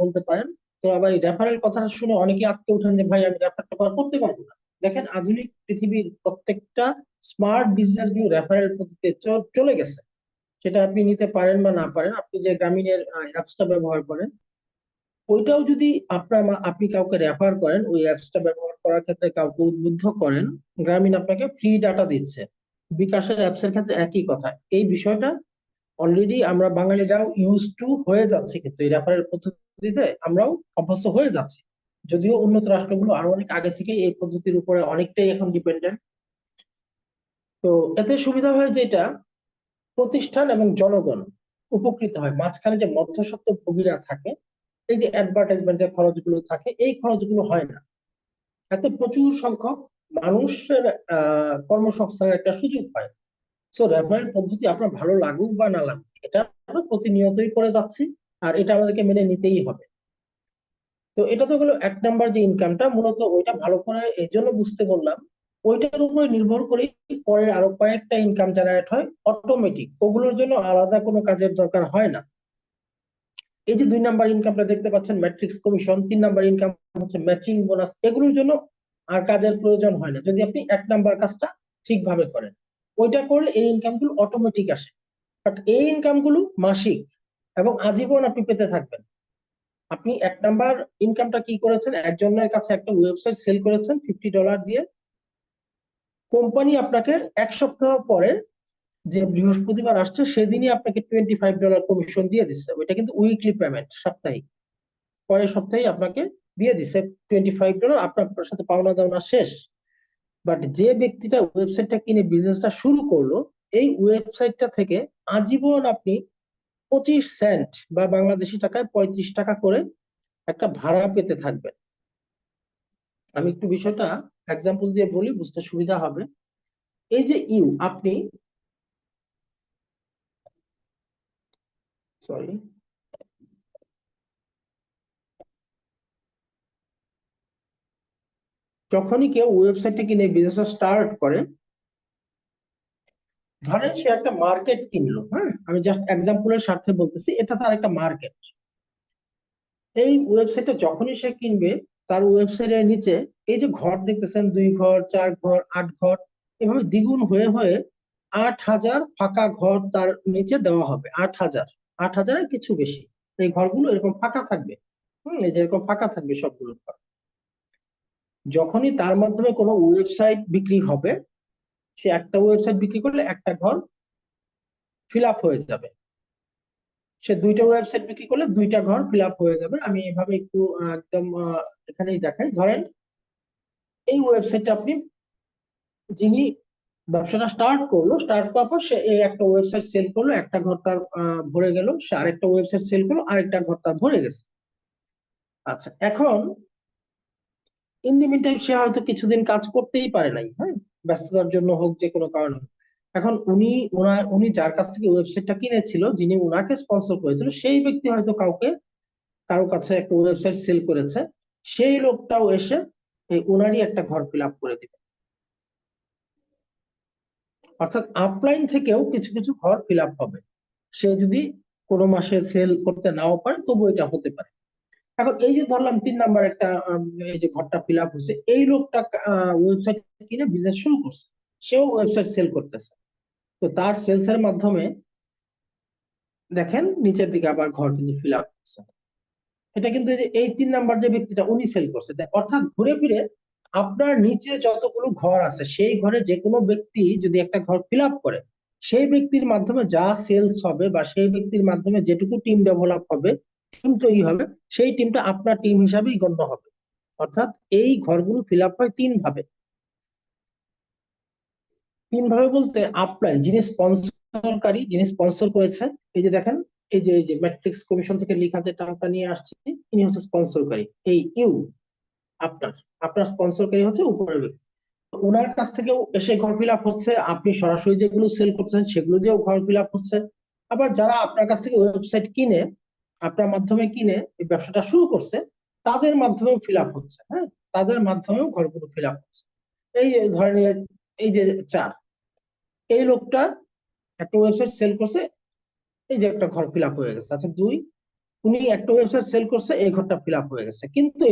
বলতে পারেন। তো আবার এই রেফারেল কথা শুনে অনেকে আটকে উঠেন যে ভাই আমি রেফার করতে পারবো না। দেখেন, আধুনিক পৃথিবীর প্রত্যেকটা স্মার্ট বিজনেস গুলো রেফারেল পদ্ধতিতে চলে গেছে। সেটা আপনি নিতে পারেন বা না পারেন, আপনি যে গ্রামীণের অ্যাপসটা ব্যবহার করেন, ওইটাও যদি আপনি কাউকে রেফার করেন, ওই অ্যাপসটা ব্যবহার করার ক্ষেত্রে কাউকে উদ্বুদ্ধ করেন, গ্রামীণ আপনাকে ফ্রি ডাটা দিচ্ছে। বিকাশের অ্যাপস এর ক্ষেত্রে একই কথা। এই বিষয়টা অলরেডি আমরা বাঙালিরাও ইউজ টু হয়ে যাচ্ছে, কিন্তু এই রেফারেল পদ্ধতিতে আমরাও অভ্যস্ত হয়ে যাচ্ছি। যদিও উন্নত রাষ্ট্রগুলো আরো অনেক আগে থেকে এই পদ্ধতির উপরে অনেকটাই এখন ডিপেন্ডেন্ট। তো এতে সুবিধা হয় যেটা, প্রতিষ্ঠান এবং জনগণ উপকৃত হয়। মাঝখানে যে মধ্যস্বত্ব ভোগীরা থাকে, এই যে অ্যাডভার্টাইজমেন্টের খরচগুলো থাকে, এই খরচগুলো হয় না। এতে প্রচুর সংখ্যক মানুষের কর্মসংস্থানের একটা সুযোগ হয়। সো রেফারেল পদ্ধতি আপনার ভালো লাগুক বা না লাগুক, এটা আমরা প্রতিনিয়তই করে যাচ্ছি, আর এটা আমাদেরকে মেনে নিতেই হবে। তো এটা তো হলো 1 নাম্বার যে ইনকামটা, মূলত ওইটা ভালো করে এই জন্য বুঝতে বললাম, ওইটার উপরে নির্ভর করে পরে আরো কয়েকটা ইনকাম জেনারেট হয় অটোমেটিক, ওগুলোর জন্য আলাদা কোনো কাজের দরকার হয় না। এই যে 2 নাম্বার ইনকামটা দেখতে পাচ্ছেন, ম্যাট্রিক্স কমিশন, 3 নাম্বার ইনকাম হচ্ছে ম্যাচিং বোনাস, এগুলোর জন্য আর কাজের প্রয়োজন হয় না যদি আপনি 1 নাম্বার কাজটা ঠিকভাবে করেন। ওইটা করলে এই ইনকাম গুলো অটোমেটিক আসে। বাট এই ইনকাম গুলো মাসিক এবং আজীবন আপনি পেতে থাকবেন। আপনি 1 নাম্বার ইনকামটা কি করেছেন, একজনের কাছে একটা ওয়েবসাইট সেল করেছেন $50 দিয়ে, কোম্পানি আপনাকে 1 সপ্তাহ পরে, যে বৃহস্পতিবার আসছে সেদিনই আপনাকে $25 কমিশন দিয়ে দিচ্ছে। ওইটা কিন্তু উইকলি পেমেন্ট, সাপ্তাহিক। পরের সপ্তাহে আপনাকে দিয়ে দিছে $25, আপনার সাথে পাওনা দাওনা শেষ। বাট যে ব্যক্তিটা ওয়েবসাইটটা কিনে বিজনেসটা শুরু করলো, এই ওয়েবসাইটটা থেকে আজীবন আপনি 25 সেন্ট বা বাংলাদেশি টাকায় 35 টাকা করে একটা ভাড়া পেতে থাকবেন। আমি একটু বিষয়টা এক্সাম্পল দিয়ে বলি, বুঝতে সুবিধা হবে। এই যে আপনি, সরি, যখনই কেউ ওয়েবসাইটে কিনে বিজনেস স্টার্ট করে, ধরেন সে একটা মার্কেট কিনলো, হ্যাঁ, আমি জাস্ট এক্সাম্পলের স্বার্থে বলতেছি, এটা তার একটা মার্কেট। এই ওয়েবসাইটে যখনই সে কিনবে, তার ওয়েবসাইটের নিচে এই যে ঘর দেখতেছেন, 2 ঘর, 4 ঘর, 8 ঘর, এভাবে দ্বিগুণ হয়ে হয়ে 8,000 ফাঁকা ঘর তার নিচে দেওয়া হবে। 8,000, 8,000-এর কিছু বেশি এই ঘরগুলো এরকম ফাঁকা থাকবে। এই যে এরকম ফাঁকা থাকবে সবগুলো ঘর। যখনই তার মাধ্যমে কোনো ওয়েবসাইট বিক্রি হবে, সে একটা ওয়েবসাইট বিক্রি করলে একটা ঘর ফিল আপ হয়ে যাবে। সে দুইটা ওয়েবসাইট বিক্রি করলে দুইটা ঘর ফিল আপ হয়ে যাবে। আমি এভাবে একটু একদম এখানেই দেখাই। ধরেন এই ওয়েবসাইটটা আপনি, যিনি ব্যবসাটা স্টার্ট করলো, স্টার্ট করার পর সে এই একটা ওয়েবসাইট সেল করলো, একটা ঘর তার ভরে গেল, সে আরেকটা ওয়েবসাইট সেল করলো, আরেকটা ঘর তার ভরে গেছে। আচ্ছা, এখন ইন দি মিন টাইম সে হয়তো কিছুদিন কাজ করতেই পারে নাই, হ্যাঁ, ব্যস্ততার জন্য হোক, যে কোনো কারণে। এখন উনি যার কাছ থেকে ওয়েবসাইটটা কিনেছিল, যিনি উনাকে স্পন্সর করেছিল, সেই ব্যক্তি হয়তো কারো কাছে একটা ওয়েবসাইট সেল করেছে, সেই লোকটাও এসে এই উনারই একটা ঘর ফিল আপ করে দিবে। অর্থাৎ আপলাইন থেকেও কিছু কিছু ঘর ফিল আপ হবে। সে যদি কোনো মাসে সেল করতে নাও পারে, তবু এটা হতে পারে। এখন এই যে ধরলাম 3 নাম্বার একটা, এই যে ঘরটা ফিল আপ হয়েছে, এই লোকটা ওয়েবসাইট কিনে বিজনেস শুরু করছে, সেও ওয়েবসাইট সেল করতেছে। তো তার সেলস এর মাধ্যমে দেখেন নিচের দিকে আবার ঘর কিন্তু ফিল আপ হচ্ছে। এটা কিন্তু এই 3 নাম্বার যে ব্যক্তিটা, উনি সেল করছে। অর্থাৎ ঘুরে ফিরে আপনার নিচে যতগুলো ঘর আছে, সেই ঘরে যে কোনো ব্যক্তি যদি একটা ঘর ফিল আপ করে, সেই ব্যক্তির মাধ্যমে যা সেলস হবে, বা সেই ব্যক্তির মাধ্যমে যেটুকু টিম ডেভেলপ হবে, টিম তৈরি হবে, সেই টিমটা আপনার টিম হিসাবেই গণ্য হবে। অর্থাৎ এই ঘরগুলো ফিল আপ হয় 3 ভাবে। 3 ভাবে বলতে, আপলাইন, যিনি স্পন্সরকারী, যিনি স্পন্সর করেছে, এই যে দেখেন, এই যে ম্যাট্রিক্স কমিশন থেকে লেখা যে টার্মটা নিয়ে আসছি, ইনি হচ্ছে স্পন্সরকারী। এই আপনার আপনার স্পন্সরকারী হচ্ছে উপরের ব্যক্তি। তো ওনার কাছ থেকেও এসে ঘর ফিল আপ হচ্ছে, আপনি সরাসরি যেগুলো সেল করছেন সেগুলো দিয়েও ঘর ফিল আপ হচ্ছে। আবার যারা আপনার কাছ থেকে ওয়েবসাইট কিনে, আপনার মাধ্যমে কিনে এই ব্যবসাটা শুরু করছে, তাদের মাধ্যমেও ফিল আপ হচ্ছে, হ্যাঁ, তাদের মাধ্যমেও ঘরগুলো ফিল আপ হচ্ছে। এই যে ধরেন এই যে 4, এই লোকটা একটা ওয়েবসাইট সেল করছে, এই যে একটা ঘর ফিল আপ হয়ে গেছে। আচ্ছা, 2, উনি একটা ওয়েবসাইট সেল করছে, এই ঘরটা ফিল আপ হয়ে গেছে। কিন্তু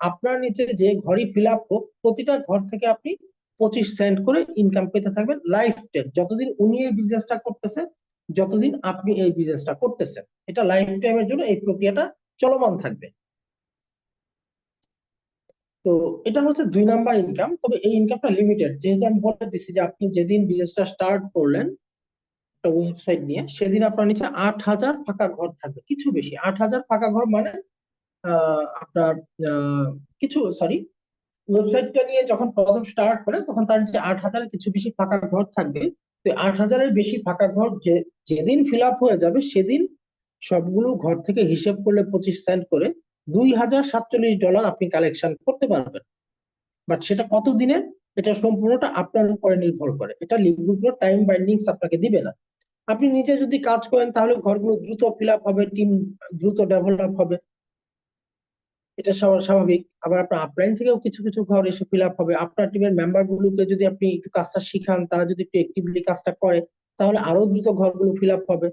আপনার নিচে যে ঘরই ফিল আপ হোক, প্রতিটা ঘর থেকে আপনি 25 সেন্ট করে ইনকাম পেতে থাকবেন লাইফ টাইম, যতদিন উনি এই বিজনেসটা করতেছে, যতদিন আপনি এই বিজনেসটা করতেছেন। এটা লাইফ টাইমের জন্য এই প্রক্রিয়াটা চলমান থাকবে। তো এটা হচ্ছে 2 নাম্বার ইনকাম। তবে এই ইনকামটা লিমিটেড, যেহেতু আমি বলে দিচ্ছি যে আপনি যেদিন বিজনেসটা স্টার্ট করলেন একটা ওয়েবসাইট নিয়ে, সেদিন আপনার নিচে 8,000 ফাঁকা ঘর থাকবে, কিছু বেশি। 8,000 ফাঁকা ঘর মানে আপনার কিছু, সরি, ওয়েবসাইটটা নিয়ে যখন প্রথম স্টার্ট করে, তখন তার যে 8,000 কিছু বেশি ফাঁকা ঘর থাকবে। তো 8,000-এর বেশি ফাঁকা ঘর যেদিন ফিল আপ হয়ে যাবে, সেদিন সবগুলো ঘর থেকে হিসেব করলে 25 সেন্ট করে $2,047 আপনি কালেকশন করতে পারবেন। বাট সেটা কত দিনে, এটা সম্পূর্ণটা আপনার উপরে নির্ভর করে। এটা লিখগুলো টাইম বাইন্ডিংস আপনাকে দিবে না। আপনি নিজে যদি কাজ করেন, তাহলে ঘরগুলো দ্রুত ফিল আপ হবে, টিম দ্রুত ডেভেলপ হবে, এটা স্বাভাবিক। আবার আপনার আপলাইন থেকেও কিছু কিছু ঘর এসে ফিল আপ হবে। আপনার টিমের মেম্বার গুলোকে যদি আপনি একটু কাজটা শিখান, তারা যদি একটু অ্যাক্টিভলি কাজটা করে, তাহলে আরো দ্রুত ঘরগুলো ফিল আপ হবে।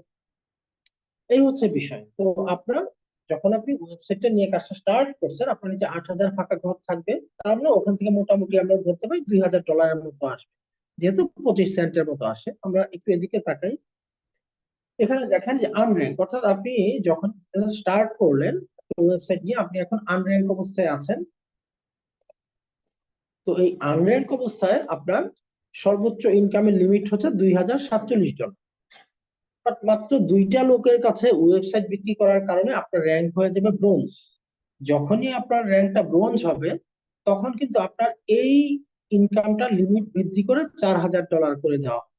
এই হচ্ছে বিষয়। তো আপনার, যখন আপনি ওয়েবসাইটটা নিয়ে কাজটা স্টার্ট করছেন, আপনার নিচে 8,000 ফাঁকা ঘর থাকবে। তার মানে ওখান থেকে মোটামুটি আমরা ধরতে পারি $2,000 মতো আসবে, যেহেতু 25 সেন্টের মতো আসে। আমরা একটু এদিকে তাকাই। এখানে দেখেন যে আনর্যাঙ্ক, অর্থাৎ আপনি যখন স্টার্ট করলেন ওয়েবসাইট নিয়ে, আপনি এখন আনর্যাঙ্ক অবস্থায় আছেন। তো এই আনর্যাঙ্ক অবস্থায় আপনার সর্বোচ্চ ইনকামের লিমিট হচ্ছে $2,047। বাট মাত্র 2টা লোকের কাছে ওয়েবসাইট বিক্রি করার কারণে আপনার র্যাঙ্ক হয়ে যাবে ব্রোঞ্জ। যখনই আপনার র্যাঙ্কটা ব্রোঞ্জ হবে, তখন কিন্তু আপনার এই ইনকামটা লিমিট বৃদ্ধি করে $4,000 করে দেওয়া হবে।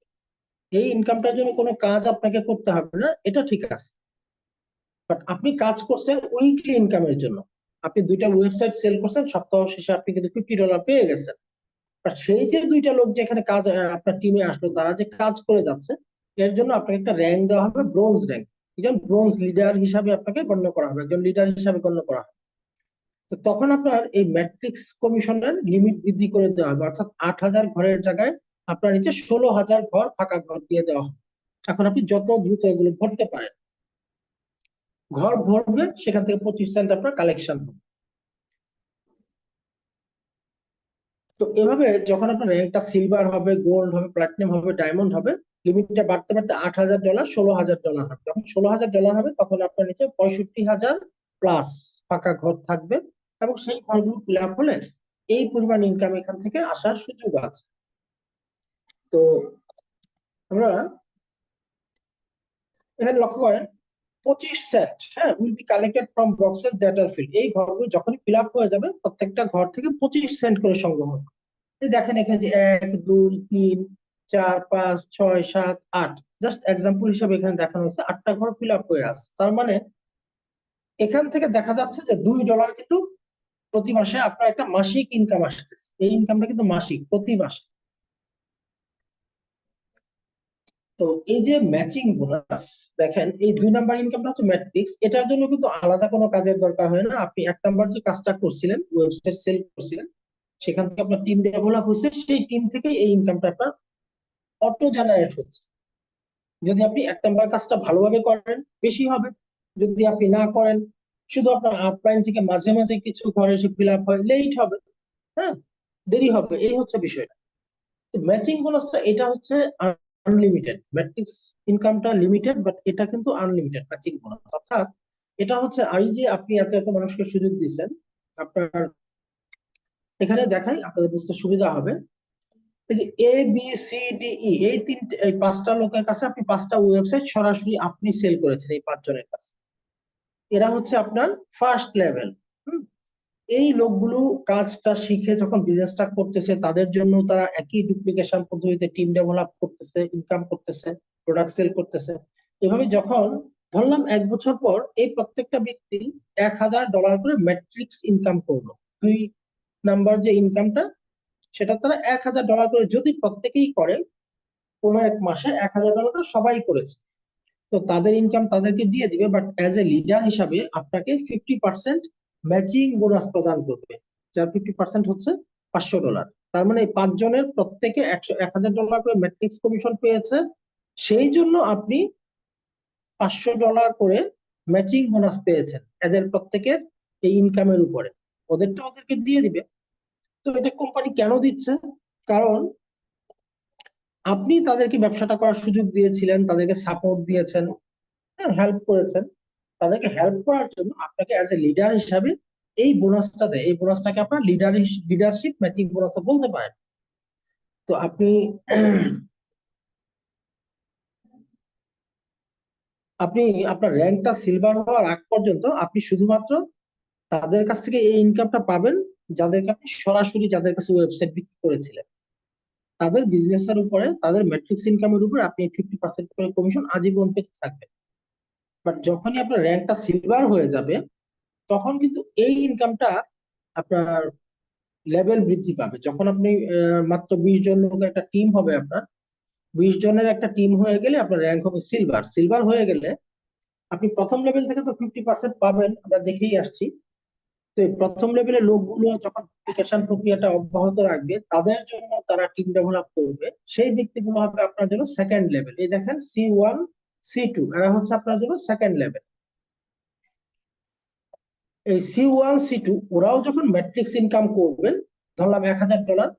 এই ইনকামটার জন্য কোনো কাজ আপনাকে করতে হবে না, এটা ঠিক আছে। বাট আপনি কাজ করছেন উইকলি ইনকামের জন্য। আপনি 2টা ওয়েবসাইট সেল করছেন, সপ্তাহ শেষে আপনি কিন্তু $50 পেয়ে গেছেন। আর সেই যে 2টা লোক যেখানে কাজ, আপনার টিমে আসলো, তারা যে কাজ করে যাচ্ছে, এর জন্য আপনাকে একটা র্যাঙ্ক দেওয়া হবে, ব্রোঞ্জ র্যাঙ্ক। একজন ব্রোঞ্জ লিডার হিসাবে আপনাকে গণ্য করা হবে, একজন লিডার হিসাবে গণ্য করা হবে। তো তখন আপনার এই ম্যাট্রিক্স কমিশনের লিমিট বৃদ্ধি করে দেওয়া হবে, অর্থাৎ 8,000 ঘরের জায়গায় আপনার নিচে 16,000 ঘর ফাঁকা ঘর দিয়ে দেওয়া হবে। এখন আপনি যত দ্রুত এগুলো ভরতে পারেন, ঘর ভরবে, সেখান থেকে 25 সেন্ট আপনার কালেকশন হবে। তো এভাবে যখন আপনার র্যাঙ্কটা সিলভার হবে, গোল্ড হবে, প্লাটিনাম হবে, ডায়মন্ড হবে, লিমিটটা বাড়তে বাড়তে $8,000, $16,000 হবে। যখন $16,000 হবে, তখন আপনার নিচে 65,000 প্লাস ফাঁকা ঘর থাকবে। এবং সেই ঘরগুলো ফিল আপ হলে এই পরিমাণ ইনকাম এখান থেকে আসার সুযোগ আছে। তো আমরা এখানে লক্ষ্য করেন 25 সেন্ট, হ্যাঁ, will be collected from boxes that are fill. এই ঘরগুলো যখনই ফিল আপ হয়ে যাবে প্রত্যেকটা ঘর থেকে 25 সেন্ট করে সংগ্রহ হবে। এই দেখেন এখানে যে 1 2 3 4 5 6 7 8, জাস্ট এক্সাম্পল হিসেবে এখানে দেখানো হয়েছে 8টা ঘর ফিল আপ হয়ে আছে। তার মানে এখান থেকে দেখা যাচ্ছে যে $2 কিন্তু প্রতি মাসে আপনার একটা মাসিক ইনকাম আসতেছে। এই ইনকামটা কিন্তু মাসিক, প্রতি মাসে। তো এই যে ম্যাচিং বোনাস, দেখেন এই 2 নাম্বার ইনকামটা হচ্ছে ম্যাট্রিক্স। এটার জন্য কিন্তু আলাদা কোনো কাজের দরকার হয় না। আপনি 1 নাম্বার যে কাজটা করছিলেন, ওয়েবসাইট সেল করছিলেন, সেখান থেকে আপনার টিম ডেভেলপ হয়েছে, সেই টিম থেকে এই ইনকামটা আপনার অটো জেনারেট হচ্ছে। যদি আপনি 1 নাম্বার কাজটা ভালোভাবে করেন বেশি হবে, যদি আপনি না করেন, শুধু আপনার আপলাইন থেকে মাঝে মাঝে কিছু ঘরে এসে ফিল আপ হয়, লেট হবে, হ্যাঁ, দেরি হবে, এই হচ্ছে বিষয়টা। তো ম্যাচিং বোনাসটা এটা হচ্ছে আনলিমিটেড। ম্যাট্রিক্স ইনকামটা লিমিটেড, বাট এটা কিন্তু আনলিমিটেড ম্যাচিং বোনাস। অর্থাৎ এটা হচ্ছে এই যে আপনি এত এত মানুষকে সুযোগ দিচ্ছেন, আপনার এখানে দেখাই আপনাদের বুঝতে সুবিধা হবে। এই যে ABCDE, এই 5টা লোকের কাছে আপনি 5টা ওয়েবসাইট সরাসরি আপনি সেল করেছেন, এই 5 জনের কাছে। এরা হচ্ছে আপনার ফার্স্ট লেভেল। এই লোকগুলো কাজটা শিখে যখন বিজনেসটা করতেছে, তাদের জন্য তারা একই ডুপ্লিকেশন পদ্ধতিতে টিম ডেভেলপ করতেছে, ইনকাম করতেছে, প্রোডাক্ট সেল করতেছে। এভাবে যখন ধরলাম 1 বছর পর এই প্রত্যেকটা ব্যক্তি $1000 করে ম্যাট্রিক্স ইনকাম করলো, 2 নাম্বার যে ইনকামটা, সেটা তারা $1000 করে যদি প্রত্যেকেই করে, কোনো এক মাসে $1000 সবাই করেছে, তো তাদের ইনকাম তাদেরকে দিয়ে দিবে। বাট অ্যাজ এ লিডার হিসাবে আপনাকে 50% ম্যাচিং বোনাস প্রদান করবে, যার 50% হচ্ছে $500। তার মানে এই 5 জনের প্রত্যেকে $1000 করে ম্যাট্রিক্স কমিশন পেয়েছে, সেই জন্য আপনি $500 করে ম্যাচিং বোনাস পেয়েছেন এদের প্রত্যেকের এই ইনকামের উপরে। ওদেরটা ওদেরকে দিয়ে দিবে। তো এটা কোম্পানি কেন দিচ্ছে? কারণ আপনি তাদেরকে ব্যবসাটা করার সুযোগ দিয়েছিলেন, তাদেরকে সাপোর্ট দিয়েছেন, হ্যাঁ, হেল্প করেছেন। তাদেরকে হেল্প করার জন্য আপনাকে অ্যাজ এ লিডার হিসাবে এই বোনাসটা দেয়। এই বোনাসটাকে আপনার লিডারশিপ ম্যাচিং বোনাস বলতে পারেন। তো আপনি আপনি আপনার র্যাঙ্কটা সিলভার হওয়ার আগ পর্যন্ত আপনি শুধুমাত্র তাদের কাছ থেকে এই ইনকামটা পাবেন, যাদেরকে আপনি সরাসরি যাদের কাছে ওয়েবসাইট বিক্রি করেছিলেন, তাদের বিজনেসের উপরে, তাদের ম্যাট্রিক্স ইনকামের উপরে আপনি 50% করে কমিশন আজীবন পেতে থাকবেন। বাট যখনই আপনার র্যাঙ্কটা সিলভার হয়ে যাবে, তখন কিন্তু এই ইনকামটা আপনার লেভেল বৃদ্ধি পাবে। যখন আপনি মাত্র 20 জন লোকের একটা টিম হবে, আপনার 20 জনের একটা টিম হয়ে গেলে আপনার র্যাঙ্ক হবে সিলভার। সিলভার হয়ে গেলে আপনি প্রথম লেভেল থেকে তো 50% পাবেন, আমরা দেখেই আসছি। তো এই প্রথম লেভেলের লোকগুলো যখন অ্যাপ্লিকেশন প্রক্রিয়াটা অব্যাহত রাখবে, তাদের জন্য তারা টিম ডেভেলপ করবে, সেই ব্যক্তিগুলো হবে আপনার জন্য সেকেন্ড লেভেল। এই দেখেন C1 C2 এরা হচ্ছে আপনার জন্য সেকেন্ড লেভেল। এই C1 C2 ওরাও যখন ম্যাট্রিক্স ইনকাম করবে, ধরলাম $1000,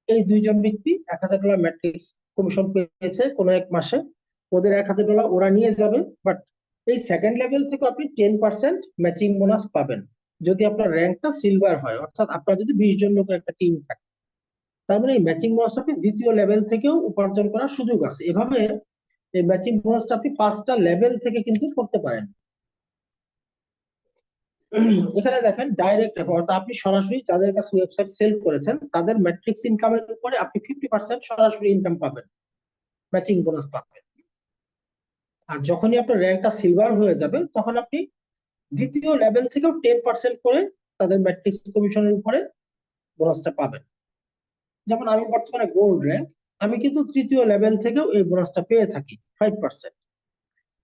এই 2 জন ব্যক্তি $1000 ম্যাট্রিক্স কমিশন পেয়েছে কোনো এক মাসে, ওদের $1000 ওরা নিয়ে যাবে। বাট এই সেকেন্ড লেভেল থেকে আপনি 10% ম্যাচিং বোনাস পাবেন যদি আপনার র্যাঙ্কটা সিলভার হয়, অর্থাৎ আপনার যদি 20 জন লোকের একটা টিম থাকে। তার মানে এই ম্যাচিং বোনাসটা আপনি দ্বিতীয় লেভেল থেকেও উপার্জন করার সুযোগ আছে। এভাবে এই ম্যাচিং বোনাসটা আপনি 5টা লেভেল থেকে কিন্তু করতে পারেন। এখানে দেখেন ডাইরেক্ট অর্থাৎ আপনি সরাসরি যাদের কাছে ওয়েবসাইট সেল করেছেন, তাদের ম্যাট্রিক্স ইনকামের উপরে আপনি 50% সরাসরি ইনকাম পাবেন, ম্যাচিং বোনাস পাবেন। আর যখনই আপনার র্যাঙ্কটা সিলভার হয়ে যাবে, তখন আপনি দ্বিতীয় লেভেল থেকেও 10% করে তাদের ম্যাট্রিক্স কমিশনের উপরে বোনাসটা পাবেন। যেমন আমি বর্তমানে গোল্ড র্যাঙ্ক, আমি কিন্তু তৃতীয় লেভেল থেকেও এই বোনাসটা পেয়ে থাকি 5%।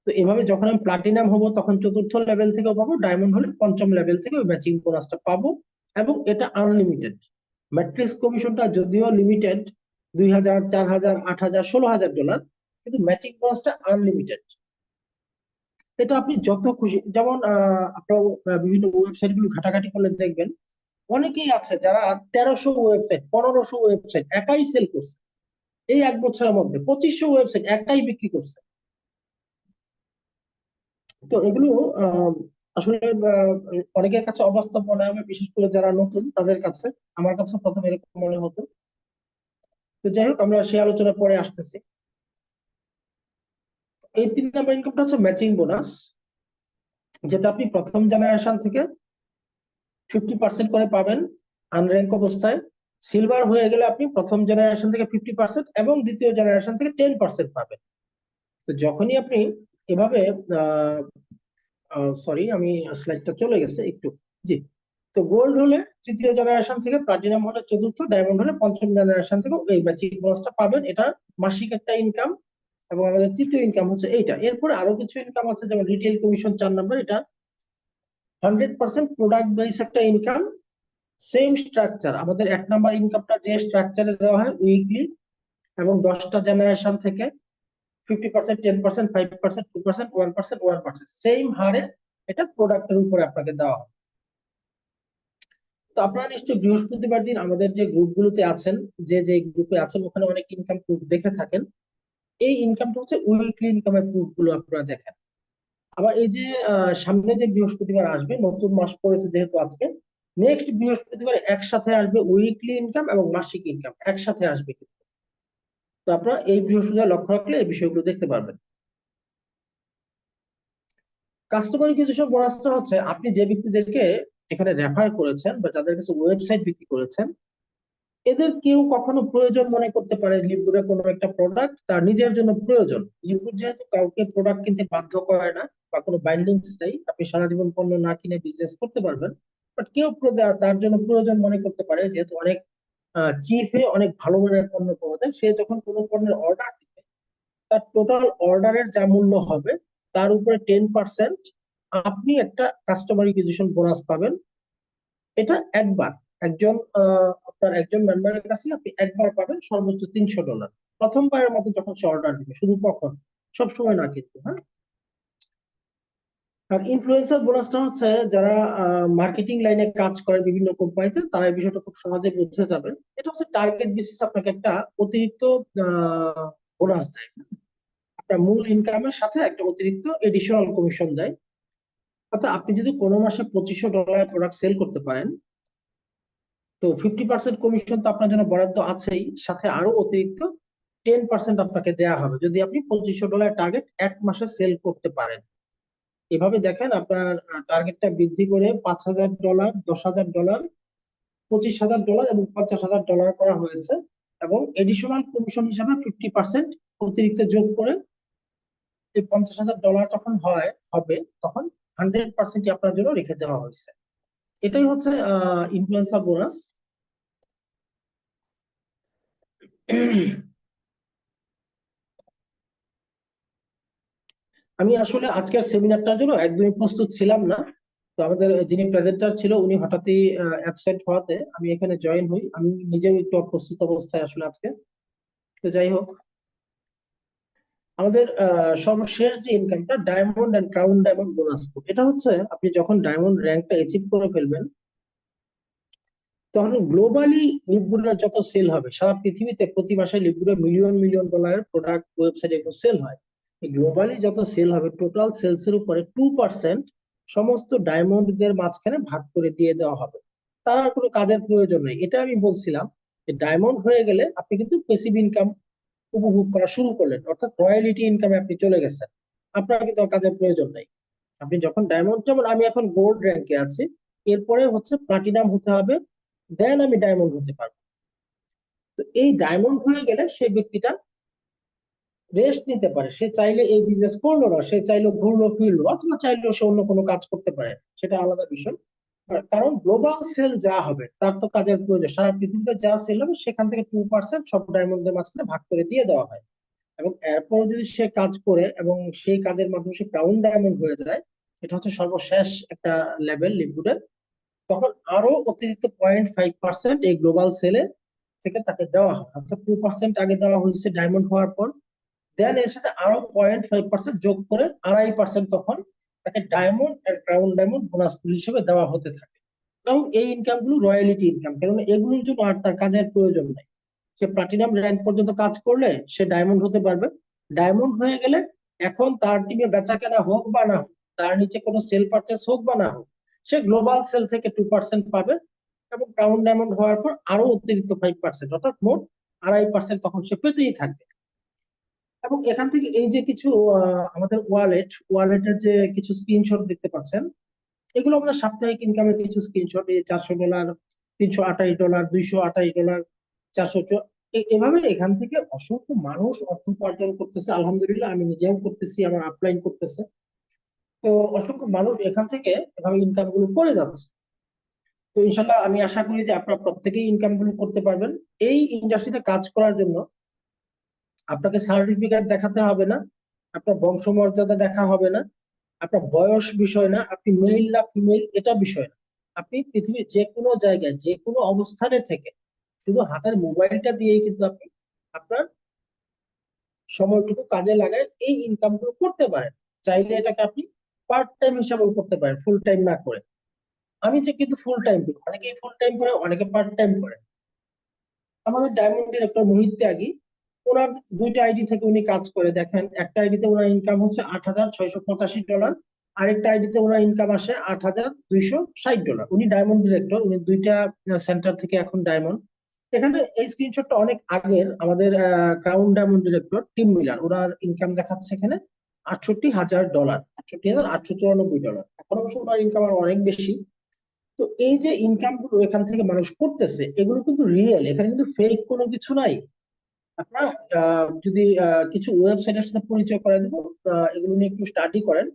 তো এভাবে যখন আমি প্লাটিনাম হবো, তখন চতুর্থ লেভেল থেকেও পাবো, ডায়মন্ড হলে পঞ্চম লেভেল থেকে ওই ম্যাচিং বোনাসটা পাবো। এবং এটা আনলিমিটেড। ম্যাট্রিক্স কমিশনটা যদিও লিমিটেড, 2000 4000 8000 $16000, কিন্তু ম্যাচিং বোনাসটা আনলিমিটেড। এটা আপনি যত খুশি, যেমন আপনার বিভিন্ন ওয়েবসাইট গুলো ঘাটাঘাটি করলে দেখবেন অনেকেই আছে যারা 1300 ওয়েবসাইট 1500 ওয়েবসাইট একাই সেল করছে। এই 1 বছরের মধ্যে 2500 ওয়েবসাইট একাই বিক্রি করছে। তো এগুলো আসলে অনেকের কাছে অবাস্তব মনে হবে, বিশেষ করে যারা নতুন তাদের কাছে। আমার কাছে প্রথমে এরকম মনে হতো। তো যাই হোক, আমরা সেই আলোচনা পরে আসতেছি। এই 3 নম্বর ইনকামটা হচ্ছে ম্যাচিং বোনাস, যেটা আপনি প্রথম জেনারেশন থেকে 50% করে পাবেন আনর্যাঙ্ক অবস্থায়। সিলভার হয়ে গেলে আপনি প্রথম জেনারেশন থেকে 50% এবং দ্বিতীয় জেনারেশন থেকে 10% পাবেন। তো যখনই আপনি এভাবে, সরি আমি স্লাইডটা চলে গেছে একটু, জি। তো গোল্ড হলে তৃতীয় জেনারেশন থেকে, প্লাটিনাম হলে চতুর্থ, ডায়মন্ড হলে পঞ্চম জেনারেশন থেকে এই ম্যাচিং বোনাসটা পাবেন। এটা মাসিক একটা ইনকাম, এবং আমাদের তৃতীয় ইনকাম হচ্ছে এইটা। এরপরে আরো কিছু ইনকাম আছে, যেমন রিটেল কমিশন 4 নম্বর। এটা 100% প্রোডাক্ট বেস একটা ইনকাম। সেম স্ট্রাকচার, আমাদের 1 নম্বর ইনকামটা যে স্ট্রাকচারে দেওয়া হয় উইকলি, এবং 10টা জেনারেশন থেকে 50%, 10%, 5%, 2%, 1%, 1%, সেম হারে এটা প্রোডাক্টের উপরে আপনাকে দেওয়া হয়। তো আপনারা নিশ্চয়ই বৃহস্পতিবার দিন আমাদের যে গ্রুপগুলোতে আছেন, যে যে গ্রুপে আছেন, ওখানে অনেক ইনকাম প্রুফ দেখে থাকেন। এই ইনকামটা হচ্ছে উইকলি ইনকামের প্রুফ গুলো আপনারা দেখেন। আবার এই যে সামনে যে বৃহস্পতিবার আসবে, নতুন মাস পড়েছে যেহেতু আজকে, নেক্সট বৃহস্পতিবার একসাথে আসবে উইকলি ইনকাম এবং মাসিক ইনকাম একসাথে আসবে কিন্তু। তো আপনারা এই বৃহস্পতিবার লক্ষ্য রাখলে এই বিষয়গুলো দেখতে পারবেন। কাস্টমার অ্যাকুইজিশন বোনাসটা হচ্ছে আপনি যে ব্যক্তিদেরকে এখানে রেফার করেছেন বা যাদের কাছে ওয়েবসাইট বিক্রি করেছেন, এদের কেউ কখনো প্রয়োজন মনে করতে পারে লিপগুডের কোনো একটা প্রোডাক্ট তার নিজের জন্য প্রয়োজন। লিপগুড যেহেতু কাউকে প্রোডাক্ট কিনতে বাধ্য করে না, বা কোনো বাইন্ডিংস নেই, আপনি সারা জীবন পণ্য না কিনে বিজনেস করতে পারবেন। বাট কেউ তার জন্য প্রয়োজন মনে করতে পারে, যেহেতু অনেক চিপে অনেক ভালো মানের পণ্য পাওয়া যায়, সে যখন কোনো পণ্যের অর্ডার দিবে, তার টোটাল অর্ডারের যা মূল্য হবে তার উপরে 10% আপনি একটা কাস্টমার অ্যাকুইজিশন বোনাস পাবেন। এটা একবার, আপনার একজন মেম্বারের কাছে আপনি একবার পাবেন, সর্বোচ্চ $300। প্রথমবারের মতো যখন সে অর্ডার দিবে, শুধু তখন, সব সময় না কিন্তু, হ্যাঁ। আর ইনফ্লুয়েন্সার বোনাসটা হচ্ছে যারা মার্কেটিং লাইনে কাজ করে বিভিন্ন কোম্পানিতে, তারা এই বিষয়টা খুব সহজে বুঝে যাবেন। এটা হচ্ছে টার্গেট বেসিস আপনাকে একটা অতিরিক্ত বোনাস দেয়। আপনার মূল ইনকামের সাথে একটা অতিরিক্ত এডিশনাল কমিশন দেয়। অর্থাৎ আপনি যদি কোনো মাসে $2500 প্রোডাক্ট সেল করতে পারেন, তো 50% কমিশন তো আপনার জন্য বরাদ্দ আছেই, সাথে আরো অতিরিক্ত 10% আপনাকে দেয়া হবে যদি আপনি $2500 টার্গেট 1 মাসে সেল করতে পারেন। এভাবে দেখেন, আপনার টার্গেটটা বৃদ্ধি করে $5000, $10,000, $25,000 এবং $50,000 করা হয়েছে। এবং এডিশনাল কমিশন হিসাবে 50% অতিরিক্ত যোগ করে এই $50,000 যখন হবে, তখন 100% আপনার জন্য রেখে দেওয়া হয়েছে। এটাই হচ্ছে ইনফ্লুয়েন্সার বোনাস। আমি আসলে আজকের সেমিনারটার জন্য একদমই প্রস্তুত ছিলাম না। তো আমাদের যিনি প্রেজেন্টার ছিল, উনি হঠাৎই অ্যাবসেন্ট হওয়াতে আমি এখানে জয়েন হই। আমি নিজেও একটু অপ্রস্তুত অবস্থায় আসলে আজকে। তো যাই হোক, আমাদের সর্বশেষ যে ইনকামটা, diamond and crown diamond bonus, এটা হচ্ছে আপনি যখন ডায়মন্ড র্যাঙ্কটা অ্যাচিভ করে ফেলবেন, তখন গ্লোবালি লিপগুলোর যত সেল হবে, সারা পৃথিবীতে প্রতি মাসে লিপগুলোর মিলিয়ন মিলিয়ন ডলারের প্রোডাক্ট ওয়েবসাইটে এগুলো সেল হয়। গ্লোবালি যত সেল হবে, টোটাল সেলস এর উপরে 2% সমস্ত ডায়মন্ডদের মাঝখানে ভাগ করে দিয়ে দেওয়া হবে। তার আর কোনো কাজের প্রয়োজন নেই। এটা আমি বলছিলাম যে ডায়মন্ড হয়ে গেলে আপনি কিন্তু প্যাসিভ ইনকাম উপভোগ করা শুরু করলেন, অর্থাৎ রয়্যালিটি ইনকামে আপনি চলে গেছেন। আপনার কিন্তু আর কাজের প্রয়োজন নাই। আপনি যখন ডায়মন্ড, যেমন আমি এখন গোল্ড র্যাঙ্কে আছি, এরপরে হচ্ছে প্লাটিনাম হতে হবে, দেন আমি ডায়মন্ড হতে পারবো। তো এই ডায়মন্ড হয়ে গেলে সেই ব্যক্তিটা রেস্ট নিতে পারে। সে চাইলে এই বিজনেস করলো না, সে চাইলে ঘুরলো ফিরলো, অথবা চাইলেও সে অন্য কোনো কাজ করতে পারে, সেটা আলাদা বিষয়। কারণ গ্লোবাল সেল যা হবে তার তো কাজের প্রয়োজন। সারা পৃথিবীতে যা সেল হবে সেখান থেকে 2% সব ডায়মন্ডের মাঝখানে ভাগ করে দিয়ে দেওয়া হয়। এবং এরপর যদি সে কাজ করে এবং সেই কাজের মাধ্যমে সে ক্রাউন ডায়মন্ড হয়ে যায়, এটা হচ্ছে সর্বশেষ একটা লেভেল লিকুইডের, তখন আরো অতিরিক্ত 0.5% এই গ্লোবাল সেলে থেকে তাকে দেওয়া হয়। অর্থাৎ 2% আগে দেওয়া হয়েছে ডায়মন্ড হওয়ার পর, দেন এর সাথে আরো 0.5% যোগ করে 2.5% তখন তাকে ডায়মন্ড আর ক্রাউন ডায়মন্ড বোনাস পুল হিসেবে দেওয়া হতে থাকে। এবং এই ইনকাম গুলো রয়্যালিটি ইনকাম, কারণ এগুলোর জন্য আর তার কাজের প্রয়োজন নাই। সে প্লাটিনাম র্যাঙ্ক পর্যন্ত কাজ করলে সে ডায়মন্ড হতে পারবে। ডায়মন্ড হয়ে গেলে এখন তার টিমে বেচা কেনা হোক বা না হোক, তার নিচে কোনো সেল পারচেস হোক বা না হোক, সে গ্লোবাল সেল থেকে 2% পাবে, এবং ক্রাউন ডায়মন্ড হওয়ার পর আরো অতিরিক্ত 5%, অর্থাৎ মোট 2.5% তখন সে পেতেই থাকবে। এবং এখান থেকে এই যে কিছু আমাদের ওয়ালেটের যে কিছু স্ক্রিনশট দেখতে পাচ্ছেন, এগুলো আমাদের সাপ্তাহিক ইনকামের কিছু স্ক্রিনশট। এই $400, $328, $228, 400, এভাবে এখান থেকে অসংখ্য মানুষ অর্থ উপার্জন করতেছে। আলহামদুলিল্লাহ, আমি নিজেও করতেছি, আমার আপলাইন করতেছে। তো অসংখ্য মানুষ এখান থেকে এভাবে ইনকাম গুলো করে যাচ্ছে। তো ইনশাল্লাহ আমি আশা করি যে আপনারা প্রত্যেকেই ইনকাম গুলো করতে পারবেন। এই ইন্ডাস্ট্রিতে কাজ করার জন্য আপনাকে সার্টিফিকেট দেখাতে হবে না, আপনার বংশমর্যাদা দেখা হবে না, আপনার বয়স বিষয় না, আপনি মেল না ফিমেল এটা বিষয় না। আপনি পৃথিবীর যে কোনো জায়গায় যে কোনো অবস্থানে থেকে শুধু হাতের মোবাইলটা দিয়েই কিন্তু আপনি আপনার সময়টুকু কাজে লাগায় এই ইনকাম গুলো করতে পারেন। চাইলে এটাকে আপনি পার্ট টাইম হিসাবেও করতে পারেন, ফুল টাইম না করে। আমি যে কিন্তু ফুল টাইম করি, অনেকেই ফুল টাইম করে, অনেকে পার্ট টাইম করে। আমাদের ডায়মন্ড ডিরেক্টর মোহিত ত্যাগী, ওনার দুইটা আইডি থেকে উনি কাজ করে দেখেন। একটা আইডিতে ওনার ইনকাম হচ্ছে $8,685, আরেকটা আইডিতে ওনার ইনকাম আসে $8,260। উনি ডায়মন্ড ডিরেক্টর, উনি দুইটা সেন্টার থেকে এখন ডায়মন্ড। এখানে এই স্ক্রিনশটটা অনেক আগের, আমাদের crown diamond director Tim Miller, ওনার ইনকাম দেখাচ্ছে এখানে $68,000, $68,894। এখন অবশ্য ওনার ইনকাম আর অনেক বেশি। তো এই যে ইনকাম গুলো এখান থেকে মানুষ করতেছে, এগুলো কিন্তু রিয়েল, এখানে কিন্তু ফেক কোনো কিছু নাই। আপনারা যদি কিছু ওয়েবসাইটের সাথে পরিচয় করে দেবো, এগুলো নিয়ে একটু স্টাডি করেন।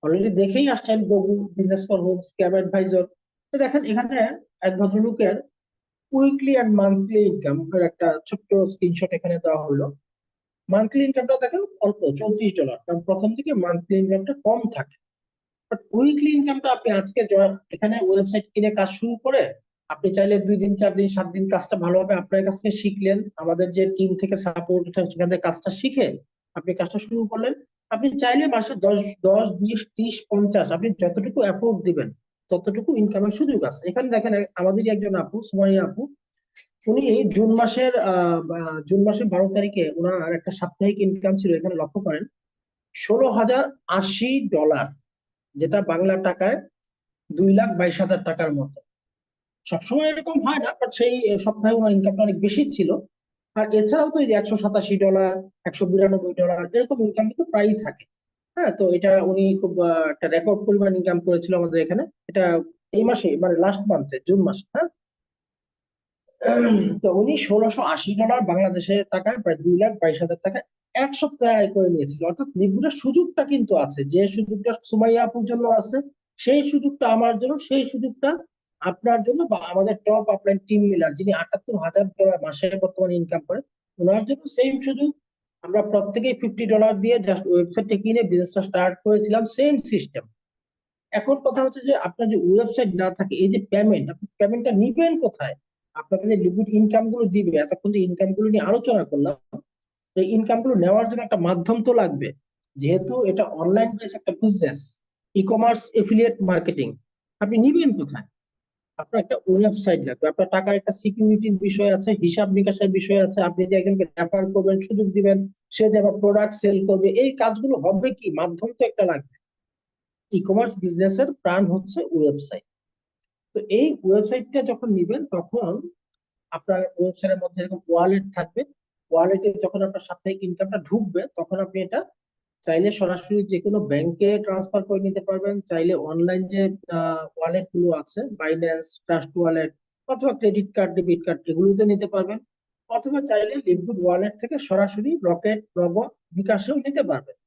অলরেডি দেখেই আসছেন Google business for home, scam adviser. তো দেখেন এখানে এক ভদ্রলোকের উইকলি এন্ড মান্থলি ইনকাম একটা ছোট্ট স্ক্রিনশট এখানে দেওয়া হলো। মান্থলি ইনকামটা দেখেন অল্প $34, কারণ প্রথম থেকে মান্থলি ইনকামটা কম থাকে। বাট উইকলি ইনকামটা আপনি আজকে এখানে ওয়েবসাইট কিনে কাজ শুরু করে আপনি চাইলে 2 দিন 4 দিন 7 দিন কাজটা ভালোভাবে আপনার কাছ থেকে শিখলেন, আমাদের যে টিম থেকে সাপোর্ট সেখান থেকে কাজটা শিখে আপনি কাজটা শুরু করলেন। আপনি চাইলে মাসে 10, 10, 20, 30, 50, আপনি যতটুকু অ্যাফোর্ড দিবেন ততটুকু ইনকামের সুযোগ আছে। এখানে দেখেন আমাদেরই একজন আপু, সুমাইয়া আপু, উনি জুন মাসের 12 তারিখে ওনার একটা সাপ্তাহিক ইনকাম ছিল, এখানে লক্ষ্য করেন, $16,080, যেটা বাংলা টাকায় 2,22,000 টাকার মতো। সবসময় এরকম হয় না, বাট সেই সপ্তাহে ওনার ইনকামটা অনেক বেশি ছিল। আর এছাড়াও তো এই যে $187, $192 এরকম ইনকাম কিন্তু প্রায়ই থাকে। হ্যাঁ, তো এটা উনি খুব একটা রেকর্ড পরিমাণ ইনকাম করেছিল আমাদের এখানে। এটা এই মাসে, মানে লাস্ট মান্থে, জুন মাসে। হ্যাঁ, তো উনি $1,680 বাংলাদেশের টাকায় প্রায় 2,22,000 টাকা এক সপ্তাহে আয় করে নিয়েছিল। অর্থাৎ লিকুইডের সুযোগটা কিন্তু আছে, যে সুযোগটা সুমাইয়া আপুর জন্য আছে সেই সুযোগটা আমার জন্য, সেই সুযোগটা আপনার জন্য, বা আমাদের টপ আপলাইন টিম মিলার যিনি $78,000 মাসে বর্তমানে ইনকাম করে, ওনার জন্য সেম সুযোগ। আমরা প্রত্যেকেই $50 দিয়ে জাস্ট ওয়েবসাইটে কিনে বিজনেসটা স্টার্ট করেছিলাম, সেম সিস্টেম। এখন কথা হচ্ছে যে আপনার যে ওয়েবসাইট না থাকে, এই যে পেমেন্ট, আপনি পেমেন্টটা নিবেন কোথায়? আপনাকে যে লিকুইড ইনকাম গুলো দিবে, এতক্ষণ যে ইনকাম গুলো নিয়ে আলোচনা করলাম, এই ইনকাম গুলো নেওয়ার জন্য একটা মাধ্যম তো লাগবে। যেহেতু এটা অনলাইন বেস একটা business, e commerce affiliate marketing, আপনি নিবেন কোথায়? আপনার একটা ওয়েবসাইট লাগবে, আপনার টাকার একটা সিকিউরিটির বিষয় আছে, হিসাব নিকাশের বিষয় আছে, আপনি যে একজনকে রেফার করবেন, সুযোগ দিবেন, সে যে আবার প্রোডাক্ট সেল করবে, এই কাজগুলো হবে কি, মাধ্যম তো একটা লাগবে। ই কমার্স বিজনেসের প্রাণ হচ্ছে ওয়েবসাইট। তো এই ওয়েবসাইটটা যখন নিবেন তখন আপনার ওয়েবসাইটের মধ্যে এরকম ওয়ালেট থাকবে। ওয়ালেটে যখন আপনার সাপ্তাহিক ইনকামটা ঢুকবে তখন আপনি এটা চাইলে সরাসরি যে কোনো ব্যাংকে ট্রান্সফার করে নিতে পারবেন, চাইলে অনলাইন যে ওয়ালেট গুলো আছে, বাইন্যান্স, ট্রাস্ট ওয়ালেট, অথবা ক্রেডিট কার্ড, ডেবিট কার্ড, এগুলোতে নিতে পারবেন, অথবা চাইলে লিকুইড ওয়ালেট থেকে সরাসরি রকেট, নগদ, বিকাশেও নিতে পারবেন।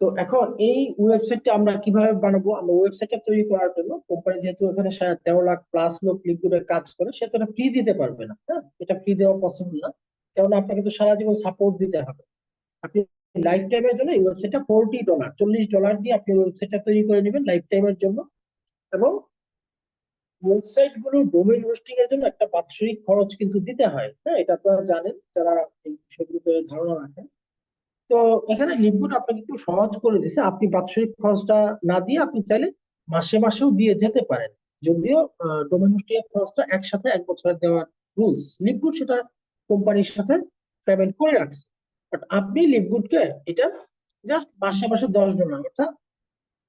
তো এখন এই ওয়েবসাইটটা আমরা কিভাবে বানাবো? আমরা ওয়েবসাইটটা তৈরি করার জন্য, কোম্পানি যেহেতু এখানে 13 লাখ+ লোক লিকুইডে কাজ করে, সে তো এটা ফ্রি দিতে পারবে না। হ্যাঁ, এটা ফ্রি দেওয়া পসিবল না, কারণ আপনাকে তো সারা জীবন সাপোর্ট দিতে হবে। আপনি লাইফ টাইমের জন্য এই ওয়েবসাইটটা $40 দিয়ে আপনি ওয়েবসাইটটা তৈরি করে নেবেন লাইফ টাইমের জন্য। এবং ওয়েবসাইট গুলো ডোমেইন হোস্টিং এর জন্য একটা বাৎসরিক খরচ কিন্তু দিতে হয়। হ্যাঁ, এটা আপনারা জানেন যারা এই বিষয়গুলোতে ধারণা রাখেন। তো এখানে লিকুইড আপনাকে একটু সহজ করে দিছে, আপনি বাৎসরিক খরচটা না দিয়ে আপনি চাইলে মাসে মাসেও দিয়ে যেতে পারেন। যদিও ডোমেন হোস্টিং এর খরচটা একসাথে 1 বছরের দেওয়ার রুলস, লিকুইড সেটা কোম্পানির সাথে পেমেন্ট করে রাখছে। বাট আপনি লিভগুডকে এটা জাস্ট মাসে মাসে $10, অর্থাৎ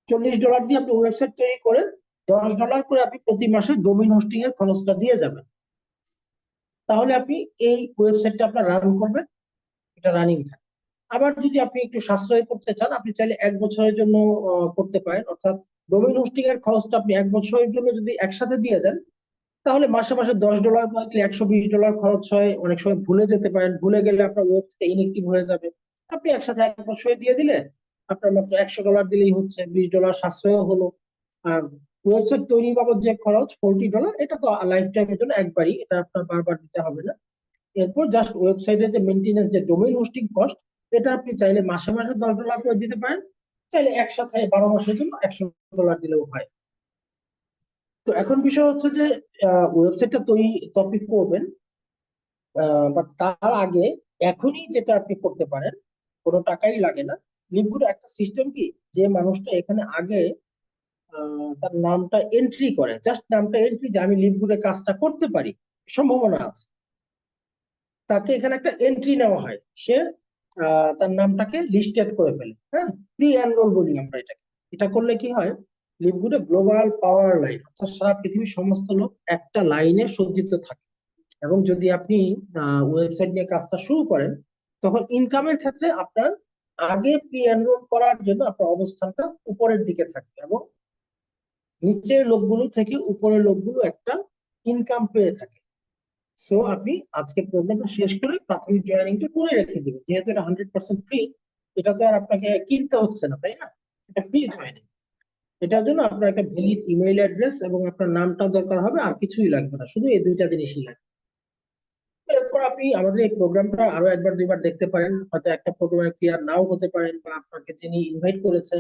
$40 দিয়ে আপনি ওয়েবসাইট তৈরি করে $10 করে আপনি প্রতি মাসে ডোমেইন হোস্টিং এর খরচটা দিয়ে যাবেন। তাহলে আপনি এই ওয়েবসাইটটা আপনার রান করবেন, এটা রানিং থাকে। আবার যদি আপনি একটু সাশ্রয় করতে চান, আপনি চাইলে 1 বছরের জন্য করতে পারেন, অর্থাৎ ডোমেইন হোস্টিং এর খরচটা আপনি 1 বছরের জন্য যদি একসাথে দিয়ে দেন, তাহলে মাসে মাসে $10 দিলে $120 খরচ হয়। অনেক সময় ভুলে যেতে পারেন, ভুলে গেলে আপনার ওয়েবসাইট ইনএক্টিভ হয়ে যাবে। আপনি একসাথে 1 বছরে দিয়ে দিলে আপনার মাত্র $100 দিলেই হচ্ছে, $20 সাশ্রয় হলো। আর ওয়েবসাইট তৈরি বাবদ যে খরচ $40, এটা তো লাইফ টাইমের জন্য একবারই, এটা আপনার বারবার দিতে হবে না। এরপর জাস্ট ওয়েবসাইটের যে মেনটেন্যান্স, যে ডোমেইন হোস্টিং কস্ট, এটা আপনি চাইলে মাসে মাসে $10 করে দিতে পারেন, চাইলে একসাথে 12 মাসের জন্য $100 দিলেও হয়। তো এখন বিষয় হচ্ছে যে ওয়েবসাইটটা তৈরি করবেন, বাট তার আগে এখনই যেটা আপনি করতে পারেন, কোনো টাকাই লাগে না। লিভগুড একটা সিস্টেম কি, যে মানুষটা এখানে আগে তার নামটা এন্ট্রি করে, জাস্ট নামটা এন্ট্রি, যে আমি লিভগুডের কাজটা করতে পারি, সম্ভাবনা আছে, তাকে এখানে একটা এন্ট্রি নেওয়া হয়। সে তার নামটাকে লিস্টেড করে ফেলে, হ্যাঁ, প্রি এনরোল বলি আমরা এটাকে। এটা করলে কি হয়, লিভগুডে গ্লোবাল পাওয়ার লাইন, অর্থাৎ সারা পৃথিবীর সমস্ত লোক একটা লাইনে সজ্জিত থাকে। এবং যদি আপনি ওয়েবসাইট নিয়ে কাজটা শুরু করেন, তখন ইনকামের ক্ষেত্রে আপনার আগে প্রি এনরোল করার জন্য আপনার অবস্থানটা উপরের দিকে থাকবে, এবং নিচের লোকগুলো থেকে উপরের লোকগুলো একটা ইনকাম পেয়ে থাকে। সো আপনি আজকে প্রোগ্রামটা শেষ করে প্রাথমিক জয়েনিংটা করে রেখে দিবেন, যেহেতু এটা 100% ফ্রি। এটা তো আর আপনাকে কিনতে হচ্ছে না, তাই না? এটা ফ্রি জয়েনিং। এটার জন্য আপনার একটা ভ্যালিড ইমেইল অ্যাড্রেস এবং আপনার নামটা দরকার হবে, আর কিছুই লাগবে না, শুধু এই দুইটা জিনিসই লাগবে। এরপর আপনি আমাদের এই প্রোগ্রামটা আরো একবার দুইবার দেখতে পারেন, হয়তো একটা প্রোগ্রামে ক্লিয়ার নাও হতে পারেন, বা আপনাকে যিনি ইনভাইট করেছে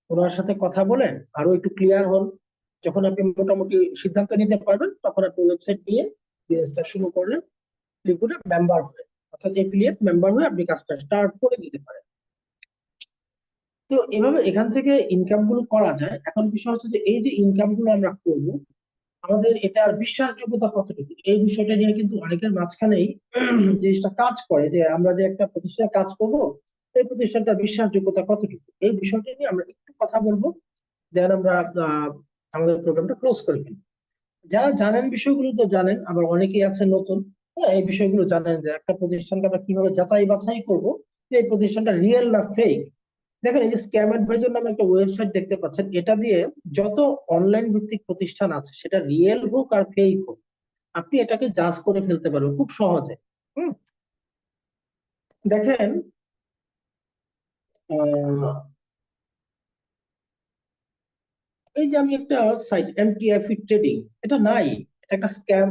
ওনার সাথে কথা বলে আরো একটু ক্লিয়ার হন। যখন আপনি মোটামুটি সিদ্ধান্ত নিতে পারবেন, তখন আপনি ওয়েবসাইট দিয়ে বিজনেসটা শুরু করলেন, লিকুইডে মেম্বার হয়ে, অর্থাৎ এফিলিয়েট মেম্বার হয়ে আপনি কাজটা স্টার্ট করে দিতে পারেন। তো এভাবে এখান থেকে ইনকাম গুলো করা যায়। এখন বিষয় হচ্ছে যে এই যে ইনকাম গুলো আমরা করবো, আমাদের এটার বিশ্বাসযোগ্যতা কতটুকু, এই বিষয়টা নিয়ে কিন্তু অনেকের মাঝখানেই জিনিসটা কাজ করে, যে আমরা যে একটা প্রতিষ্ঠানে কাজ করব, এই প্রতিষ্ঠানটার বিশ্বাসযোগ্যতা কতটুকু, এই বিষয়টা নিয়ে আমরা একটু কথা বলবো। দেন আমরা আমাদের প্রোগ্রামটা ক্লোজ করে ফেলবো। যারা জানেন বিষয়গুলো তো জানেন, আবার অনেকেই আছে নতুন, হ্যাঁ, এই বিষয়গুলো জানেন যে একটা প্রতিষ্ঠানকে আমরা কিভাবে যাচাই বাছাই করবো যে এই প্রতিষ্ঠানটা রিয়েল না ফেক। দেখেন, এই যে স্ক্যাম অ্যাডভাইজার নামে একটা ওয়েবসাইট দেখতে পাচ্ছেন, এটা দিয়ে যত অনলাইন ভিত্তিক প্রতিষ্ঠান আছে, সেটা রিয়েল হোক আর ফেক হোক, আপনি এটাকে জাজ করে ফেলতে পারবেন খুব সহজে। হুম, দেখেন, আহ, এই যে আমি একটা সাইট এমটিএফ ট্রেডিং, এটা নাই, এটা একটা স্ক্যাম।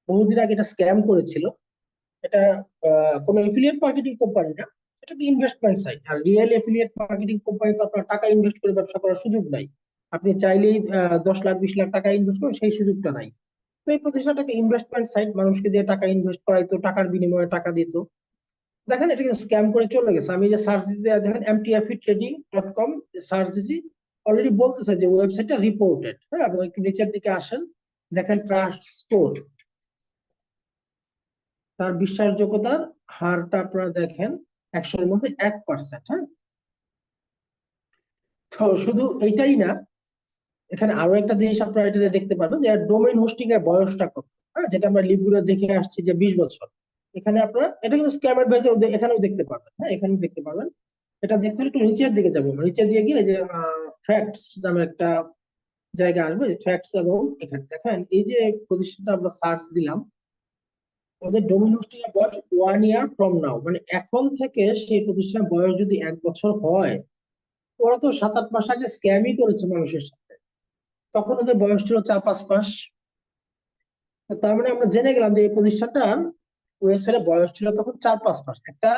বহুদিন আগে এটা স্ক্যাম করেছিল। এটা কোনো এফিলিয়েট মার্কেটিং কোম্পানি না, এটা একটা ইনভেস্টমেন্ট সাইট। আর রিয়েল এফিলিয়েট মার্কেটিং কোম্পানি তো আপনার টাকা ইনভেস্ট করে ব্যবসা করার সুযোগ নাই। আপনি চাইলেই 10 লাখ 20 লাখ টাকা ইনভেস্ট করেন, সেই সুযোগটা নাই। তো এই প্রতিষ্ঠানটা একটা ইনভেস্টমেন্ট সাইট, মানুষকে দিয়ে টাকা ইনভেস্ট করাইতো, টাকার বিনিময়ে টাকা দিত। দেখেন, এটা কিন্তু স্ক্যাম করে চলে গেছে। আমি যে সার্চ দিতে দেখেন mtftrading.com সার্চ দিছি, অলরেডি বলতেছে যে ওয়েবসাইটটা রিপোর্টেড। হ্যাঁ, এবং একটু নিচের দিকে আসেন, দেখেন ট্রাস্ট স্টোর, তার বিশ্বাসযোগ্যতার হারটা আপনারা দেখেন 100-এর মধ্যে 1%। হ্যাঁ, তো শুধু এইটাই না, এখানে আরো একটা জিনিস আপনারা এটাতে দেখতে পারবেন, যে ডোমেইন হোস্টিং এর বয়সটা কত। হ্যাঁ, যেটা আমরা লিভগুলো দেখে আসছি যে 20 বছর। এখানে আপনারা এটা কিন্তু স্ক্যাম অ্যাডভাইজার এখানেও দেখতে পারবেন, হ্যাঁ, এখানেও দেখতে পারবেন। এটা দেখতে হলে একটু নিচের দিকে যাবো, নিচে দিয়ে গিয়ে যে ফ্যাক্টস নামে একটা জায়গা আসবে, ফ্যাক্টস। এবং এখানে দেখেন, এই যে প্রতিষ্ঠানটা আমরা সার্চ দিলাম, ওদের ডোমেইন হোস্টিং এর বয়স 1 ইয়ার ফ্রম নাও, মানে এখন থেকে সেই প্রতিষ্ঠানের বয়স যদি 1 বছর হয়, ওরা তো 7-8 মাস আগে স্ক্যামই করেছে মানুষের সাথে, তখন ওদের বয়স ছিল 4-5 মাস। তো তার মানে আমরা জেনে গেলাম যে এই প্রতিষ্ঠানটার ওয়েবসাইটে বয়স ছিল তখন 4-5 মাস। একটা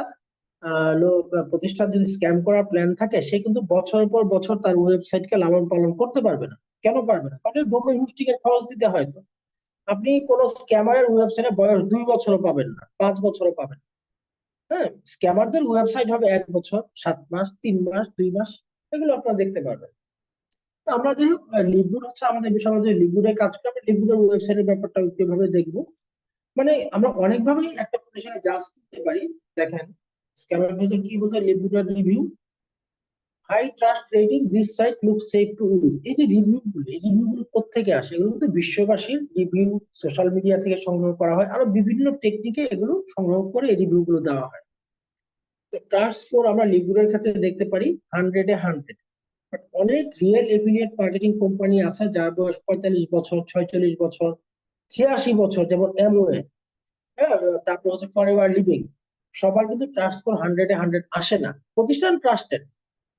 প্রতিষ্ঠান যদি স্ক্যাম করার প্ল্যান থাকে, সে কিন্তু বছরের পর বছর তার ওয়েবসাইটকে লালন পালন করতে পারবে না। কেন পারবে না? কারণ ডোমেইন হোস্টিং এর খরচ দিতে হয় তো। আপনি কোন স্ক্যামারের ওয়েবসাইটে বয়স 2 বছরও পাবেন না, 5 বছরও পাবেন না। হ্যাঁ, স্ক্যামারদের ওয়েবসাইট হবে 1 বছর, 7 মাস, 3 মাস, 2 মাস, এগুলো আপনারা দেখতে পারবেন। তো আমরা যে লিভগুড হচ্ছে আমাদের বিষয়, আমাদের লিভগুডের কাজ করে, আমরা লিভগুডের ওয়েবসাইটের ব্যাপারটা কিভাবে দেখবো। মানে আমরা অনেকভাবেই একটা প্রতিষ্ঠানে জাজ করতে পারি। দেখেন, স্ক্যাম অ্যাডভাইজার কি বোঝায়? Liquid review, high trust rating, this site look safe to use. এই রিভিউ গুলো কোত্থেকে আসে? এগুলো কিন্তু বিশ্ববাসীর রিভিউ, সোশ্যাল মিডিয়া থেকে সংগ্রহ করা হয়, আরো বিভিন্ন টেকনিকে এগুলো সংগ্রহ করে এই রিভিউ গুলো দেওয়া হয়। তো ট্রাস্ট স্কোর আমরা লিকুইডের ক্ষেত্রে দেখতে পারি 100-এ 100। বাট অনেক রিয়েল এফিলিয়েট মার্কেটিং কোম্পানি আছে যার বয়স 45 বছর, 46 বছর, 86 বছর, যেমন অ্যামওয়ে, হ্যাঁ, তারপর হচ্ছে ফরএভার লিভিং। সবার কিন্তু ট্রাস্ট স্কোর 100-এ 100 আসে না। প্রতিষ্ঠান ট্রাস্টেড,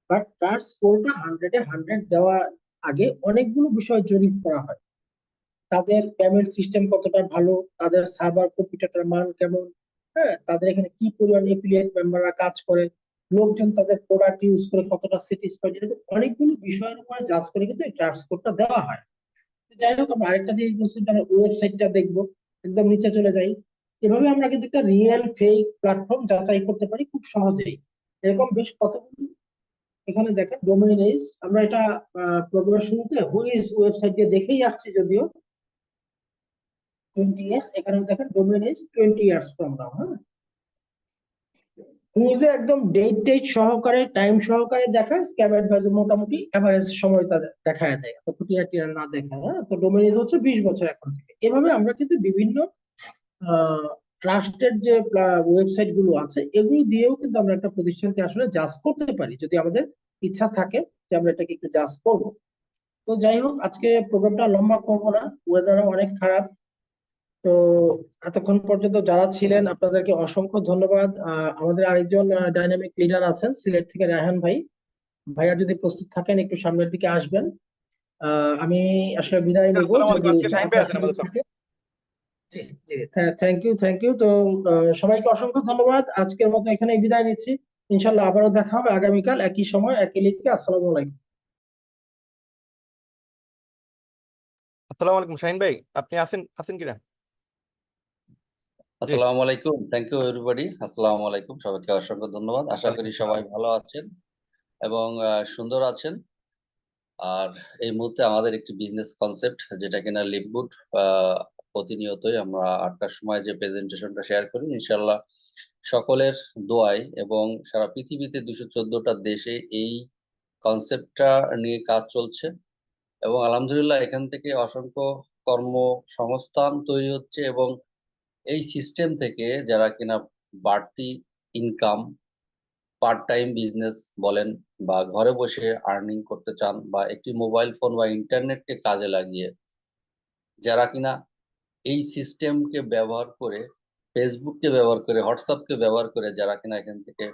বাট তার স্কোরটা 100-এ 100 দেওয়ার আগে অনেকগুলো বিষয় জরিপ করা হয়। তাদের পেমেন্ট সিস্টেম কতটা ভালো, তাদের সার্ভার কম্পিউটার মান কেমন, হ্যাঁ, তাদের এখানে কি পরিমাণ এফিলিয়েট মেম্বাররা কাজ করে, লোকজন তাদের প্রোডাক্ট ইউজ করে কতটা স্যাটিসফাইড, এরকম অনেকগুলো বিষয়ের উপরে জাজ করে কিন্তু এই ট্রাস্ট স্কোরটা দেওয়া হয়। তো যাই হোক, আমরা আরেকটা যে ওয়েবসাইটটা দেখবো, একদম নিচে চলে যাই। এভাবে আমরা কিন্তু একটা রিয়েল ফেক প্ল্যাটফর্ম যাচাই করতে পারি খুব সহজেই। এরকম বেশ কতগুলো, এখানে দেখেন ডোমেইন এজ, আমরা এটা প্রোগ্রামের শুরুতে হুইজ ওয়েবসাইট দিয়ে দেখেই আসছি যদিও। 20 ইয়ার্স, এখানে দেখেন domain age 20 years from now. হ্যাঁ, হুইজে একদম ডেট ডেট সহকারে, টাইম সহকারে দেখায়, স্ক্যাম অ্যাডভাইজার মোটামুটি এভারেজ সময় তাদের দেখায় দেয়, তো খুঁটিনাটি আর না দেখায়। হ্যাঁ, তো ডোমেইন এজ হচ্ছে 20 বছর এখন থেকে। এভাবে আমরা কিন্তু বিভিন্ন ট্রাস্টেড যে ওয়েবসাইট গুলো আছে এগুলো দিয়েও কিন্তু আমরা একটা প্রতিষ্ঠানকে আসলে জাজ করতে পারি, যদি আমাদের ইচ্ছা থাকে যে আমরা এটাকে একটু জাজ করবো। তো যাই হোক, আজকে প্রোগ্রামটা লম্বা করবো না, ওয়েদারও অনেক খারাপ। তো এতক্ষণ পর্যন্ত যারা ছিলেন আপনাদেরকে অসংখ্য ধন্যবাদ। আমাদের আরেকজন ডাইনামিক লিডার আছেন সিলেট থেকে, রায়হান ভাই। ভাইয়া যদি প্রস্তুত থাকেন একটু সামনের দিকে আসবেন। আমি আসলে বিদায় নিব আসসালামু আলাইকুম। যদি আজকে শাহিন ভাই আপনার আছেন সুযোগ আমাদের সাথে। থাকে। জি, জি, থ্যাংক ইউ, থ্যাংক ইউ। তো সবাইকে অসংখ্য ধন্যবাদ, আজকের মতো এখানে বিদায় নিচ্ছি। ইনশাল্লাহ আবারও দেখা হবে আগামীকাল একই সময় একই লিঙ্কে। আসসালামু আলাইকুম। আসসালামু আলাইকুম শাহিন ভাই, আপনি আছেন আছেন কিনা? জি, আসসালামু আলাইকুম, থ্যাংক ইউ এভরিবডি। আসসালামু আলাইকুম, সবাইকে অসংখ্য ধন্যবাদ। আশা করি সবাই ভালো আছেন এবং সুন্দর আছেন। আর এই মুহূর্তে আমাদের একটি বিজনেস কনসেপ্ট যেটা কিনা লিভগুড, প্রতিনিয়তই আমরা 8টার সময় যে প্রেজেন্টেশনটা শেয়ার করি, ইনশাল্লাহ সকলের দোয়ায় এবং সারা পৃথিবীতে 214টা দেশে এই কনসেপ্টটা নিয়ে কাজ চলছে এবং আলহামদুলিল্লাহ এখান থেকে অসংখ্য কর্মসংস্থান তৈরি হচ্ছে এবং এই সিস্টেম থেকে যারা কিনা বাড়তি ইনকাম, পার্ট টাইম বিজনেস বলেন বা ঘরে বসে আর্নিং করতে চান বা একটি মোবাইল ফোন বা ইন্টারনেটকে কাজে লাগিয়ে যারা কিনা এই সিস্টেমকে ব্যবহার করে, ফেসবুককে ব্যবহার করে, হোয়াটসঅ্যাপকে ব্যবহার করে যারা কিনা এখান থেকে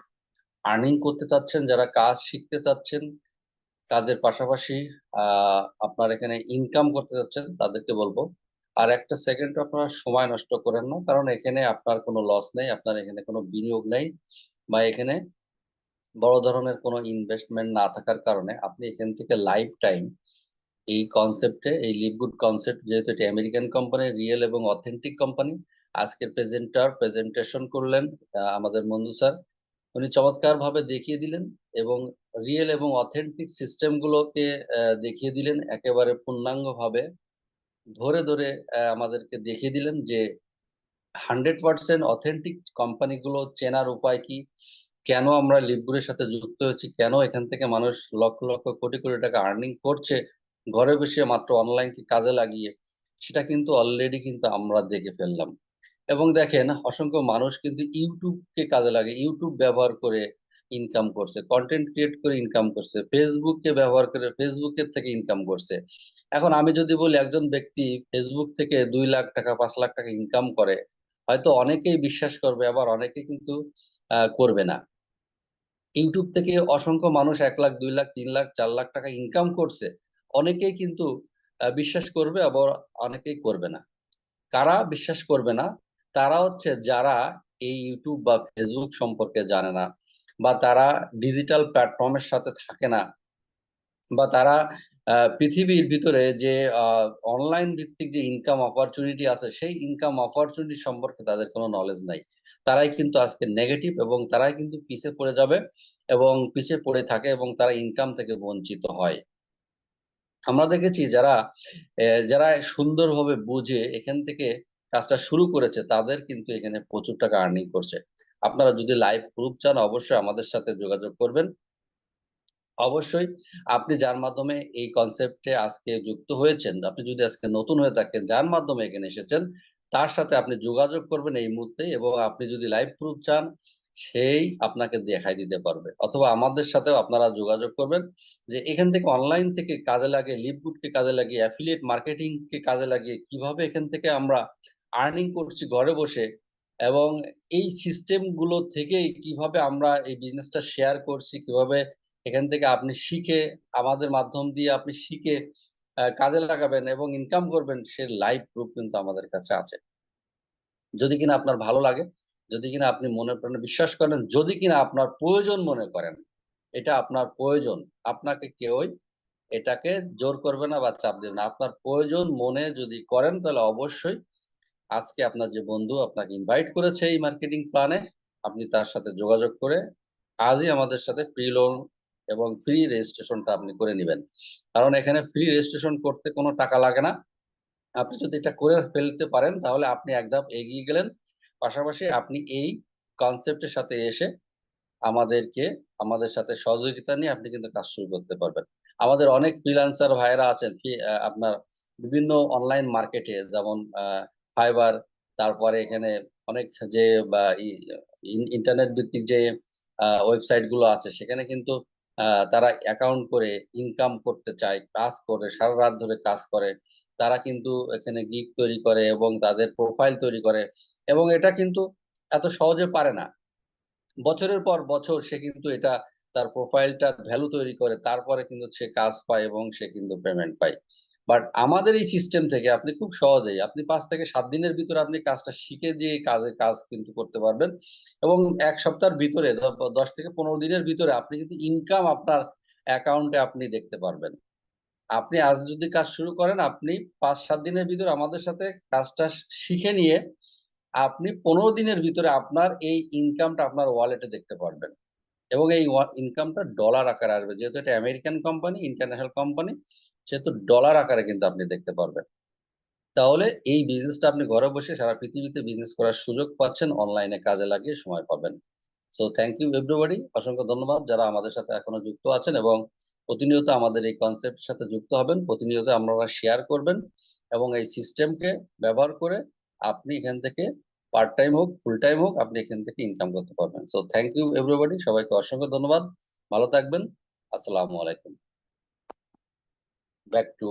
আর্নিং করতে চাচ্ছেন, যারা কাজ শিখতে চাচ্ছেন, কাজের পাশাপাশি আপনার এখানে ইনকাম করতে চাচ্ছেন, তাদেরকে বলবো আর একটা সেকেন্ড আপনারা সময় নষ্ট করেন না, কারণ এখানে আপনার কোনো লস নেই, আপনার এখানে কোনো বিনিয়োগ নেই বা এখানে বড় ধরনের কোনো ইনভেস্টমেন্ট না থাকার কারণে আপনি এখান থেকে লাইফ টাইম এই কনসেপ্টে, এই লিভগুড কনসেপ্ট, যেহেতু এটি আমেরিকান কোম্পানি, রিয়েল এবং অথেন্টিক কোম্পানি। আজকের প্রেজেন্টেশন করলেন আমাদের মঞ্জু স্যার, উনি চমৎকার ভাবে দেখিয়ে দিলেন এবং রিয়েল এবং অথেন্টিক সিস্টেম গুলোকে দেখিয়ে দিলেন একেবারে পূর্ণাঙ্গ ভাবে, ধরে ধরে আমাদেরকে দেখিয়ে দিলেন যে 100% অথেন্টিক কোম্পানিগুলো চেনার উপায় কি, কেন আমরা লিভগুলোর সাথে যুক্ত হয়েছি, কেন এখান থেকে মানুষ লক্ষ লক্ষ কোটি কোটি টাকা আর্নিং করছে ঘরে বসে মাত্র অনলাইনকে কাজে লাগিয়ে, সেটা কিন্তু অলরেডি কিন্তু আমরা দেখে ফেললাম। এবং দেখেন অসংখ্য মানুষ কিন্তু ইউটিউবকে কাজে লাগে, ইউটিউব ব্যবহার করে ইনকাম করছে, কন্টেন্ট ক্রিয়েট করে ইনকাম করছে, ফেসবুককে ব্যবহার করে ফেসবুকের থেকে ইনকাম করছে। এখন আমি যদি বলি একজন ব্যক্তি ফেসবুক থেকে 2 লাখ টাকা 5 লাখ টাকা ইনকাম করে, হয়তো অনেকেই বিশ্বাস করবে, আবার অনেকে কিন্তু করবে না। ইউটিউব থেকে অসংখ্য মানুষ 1 লাখ 2 লাখ 3 লাখ 4 লাখ টাকা ইনকাম করছে, অনেকেই কিন্তু বিশ্বাস করবে, আবার অনেকেই করবে না। কারা বিশ্বাস করবে না? তারা হচ্ছে যারা এই ইউটিউব বা ফেসবুক সম্পর্কে জানে না, বা তারা ডিজিটাল প্ল্যাটফর্মের সাথে থাকে না, বা তারা পৃথিবীর ভিতরে যে অনলাইন ভিত্তিক যে ইনকাম অপরচুনিটি আছে সেই ইনকাম অপরচুনিটি সম্পর্কে তাদের কোনো নলেজ নাই। তারাই কিন্তু আজকে নেগেটিভ এবং তারাই কিন্তু পিছিয়ে পড়ে যাবে এবং পিছিয়ে পড়ে থাকে এবং তারা ইনকাম থেকে বঞ্চিত হয়। আমরা দেখেছি যারা যারা সুন্দরভাবে বুঝে এখান থেকে কাজটা শুরু করেছে তাদের কিন্তু এখানে প্রচুর টাকা আর্নিং করছে। আপনারা যদি লাইভ প্রুফ চান অবশ্যই আমাদের সাথে যোগাযোগ করবেন। অবশ্যই আপনি যার মাধ্যমে এই কনসেপ্টে আজকে যুক্ত হয়েছেন, আপনি যদি আজকে নতুন হয়ে থাকেন, যার মাধ্যমে এখানে এসেছেন তার সাথে আপনি যোগাযোগ করবেন এই মুহূর্তে, এবং আপনি যদি লাইভ প্রুফ চান সেই আপনাকে দেখাই দিতে পারবে, অথবা আমাদের সাথেও আপনারা যোগাযোগ করবেন যে এখান থেকে অনলাইন থেকে কাজে লাগিয়ে, লিভগুডকে কাজে লাগিয়ে, অ্যাফিলিয়েট মার্কেটিংকে কাজে লাগিয়ে কিভাবে এখান থেকে আমরা আর্নিং করছি ঘরে বসে, এবং এই সিস্টেম গুলো থেকেই কিভাবে আমরা এই বিজনেসটা শেয়ার করছি, কিভাবে এখান থেকে আপনি শিখে, আমাদের মাধ্যম দিয়ে আপনি শিখে কাজে লাগাবেন এবং ইনকাম করবেন, সে লাইভ প্রুফ কিন্তু আমাদের কাছে আছে। যদি কিনা আপনার ভালো লাগে, যদি কিনা আপনি মনে প্রাণে বিশ্বাস করেন, যদি কিনা আপনার প্রয়োজন মনে করেন, এটা আপনার প্রয়োজন, আপনাকে কেউই এটাকে জোর করবে না বা চাপ দেবে না। আপনার প্রয়োজন মনে যদি করেন তাহলে অবশ্যই আজকে আপনার যে বন্ধু আপনাকে ইনভাইট করেছে এই মার্কেটিং প্ল্যানে, আপনি তার সাথে যোগাযোগ করে আজই আমাদের সাথে ফ্রি লোন এবং ফ্রি রেজিস্ট্রেশনটা আপনি করে নেবেন। কারণ এখানে ফ্রি রেজিস্ট্রেশন করতে কোনো টাকা লাগে না। আপনি যদি এটা করে ফেলতে পারেন তাহলে আপনি এক ধাপ এগিয়ে গেলেন। পাশাপাশি আপনি এই কনসেপ্টের সাথে এসে আমাদের সাথে সহযোগিতা নিয়ে আপনি কিন্তু কাজ শুরু করতে পারবেন। আমাদের অনেক ফ্রিল্যান্সার ভাইয়েরা আছেন আপনার বিভিন্ন অনলাইন মার্কেটে, যেমন ফাইবার, তারপরে এখানে অনেক যে ইন্টারনেট ভিত্তিক যে ওয়েবসাইট গুলো আছে, সেখানে কিন্তু তারা অ্যাকাউন্ট করে ইনকাম করতে চায়, কাজ করে, সারা রাত ধরে কাজ করে, তারা কিন্তু এখানে গিগ তৈরি করে এবং তাদের প্রোফাইল তৈরি করে, এবং এটা কিন্তু এত সহজে পারে না। বছরের পর বছর সে কিন্তু এটা তার প্রোফাইলটার ভ্যালু তৈরি করে, তারপরে কিন্তু সে কাজ পায় এবং সে কিন্তু পেমেন্ট পায়। বাট আমাদের এই সিস্টেম থেকে আপনি খুব সহজেই, আপনি 5 থেকে 7 দিনের ভিতরে আপনি কাজটা শিখে দিয়ে কাজ কিন্তু করতে পারবেন, এবং এক সপ্তাহের ভিতরে 10 থেকে 15 দিনের ভিতরে আপনি কিন্তু ইনকাম আপনার অ্যাকাউন্টে আপনি দেখতে পারবেন। আপনি আজ যদি কাজ শুরু করেন, আপনি 5-7 দিনের ভিতরে আমাদের সাথে কাজটা শিখে নিয়ে আপনি 15 দিনের ভিতরে আপনার এই ইনকামটা আপনার ওয়ালেটে দেখতে পারবেন, এবং এই ইনকামটা ডলার আকারে আসবে। যেহেতু এটা আমেরিকান কোম্পানি, ইন্টারন্যাশনাল কোম্পানি, সেহেতু ডলার আকারে কিন্তু আপনি দেখতে পারবেন। তাহলে এই বিজনেসটা আপনি ঘরে বসে সারা পৃথিবীতে বিজনেস করার সুযোগ পাচ্ছেন, অনলাইনে কাজে লাগিয়ে সময় পাবেন। সো থ্যাংক ইউ এভরিবডি, অসংখ্য ধন্যবাদ যারা আমাদের সাথে এখনো যুক্ত আছেন এবং প্রতিনিয়ত আমাদের এই কনসেপ্টের সাথে যুক্ত হবেন, প্রতিনিয়ত আপনারা শেয়ার করবেন, এবং এই সিস্টেমকে ব্যবহার করে আপনি এখান থেকে পার্ট টাইম হোক, ফুল টাইম হোক, আপনি এখান থেকে ইনকাম করতে পারবেন। সো থ্যাংক ইউ এভরিবডি, সবাইকে অসংখ্য ধন্যবাদ, ভালো থাকবেন, আসসালামু আলাইকুম। Back to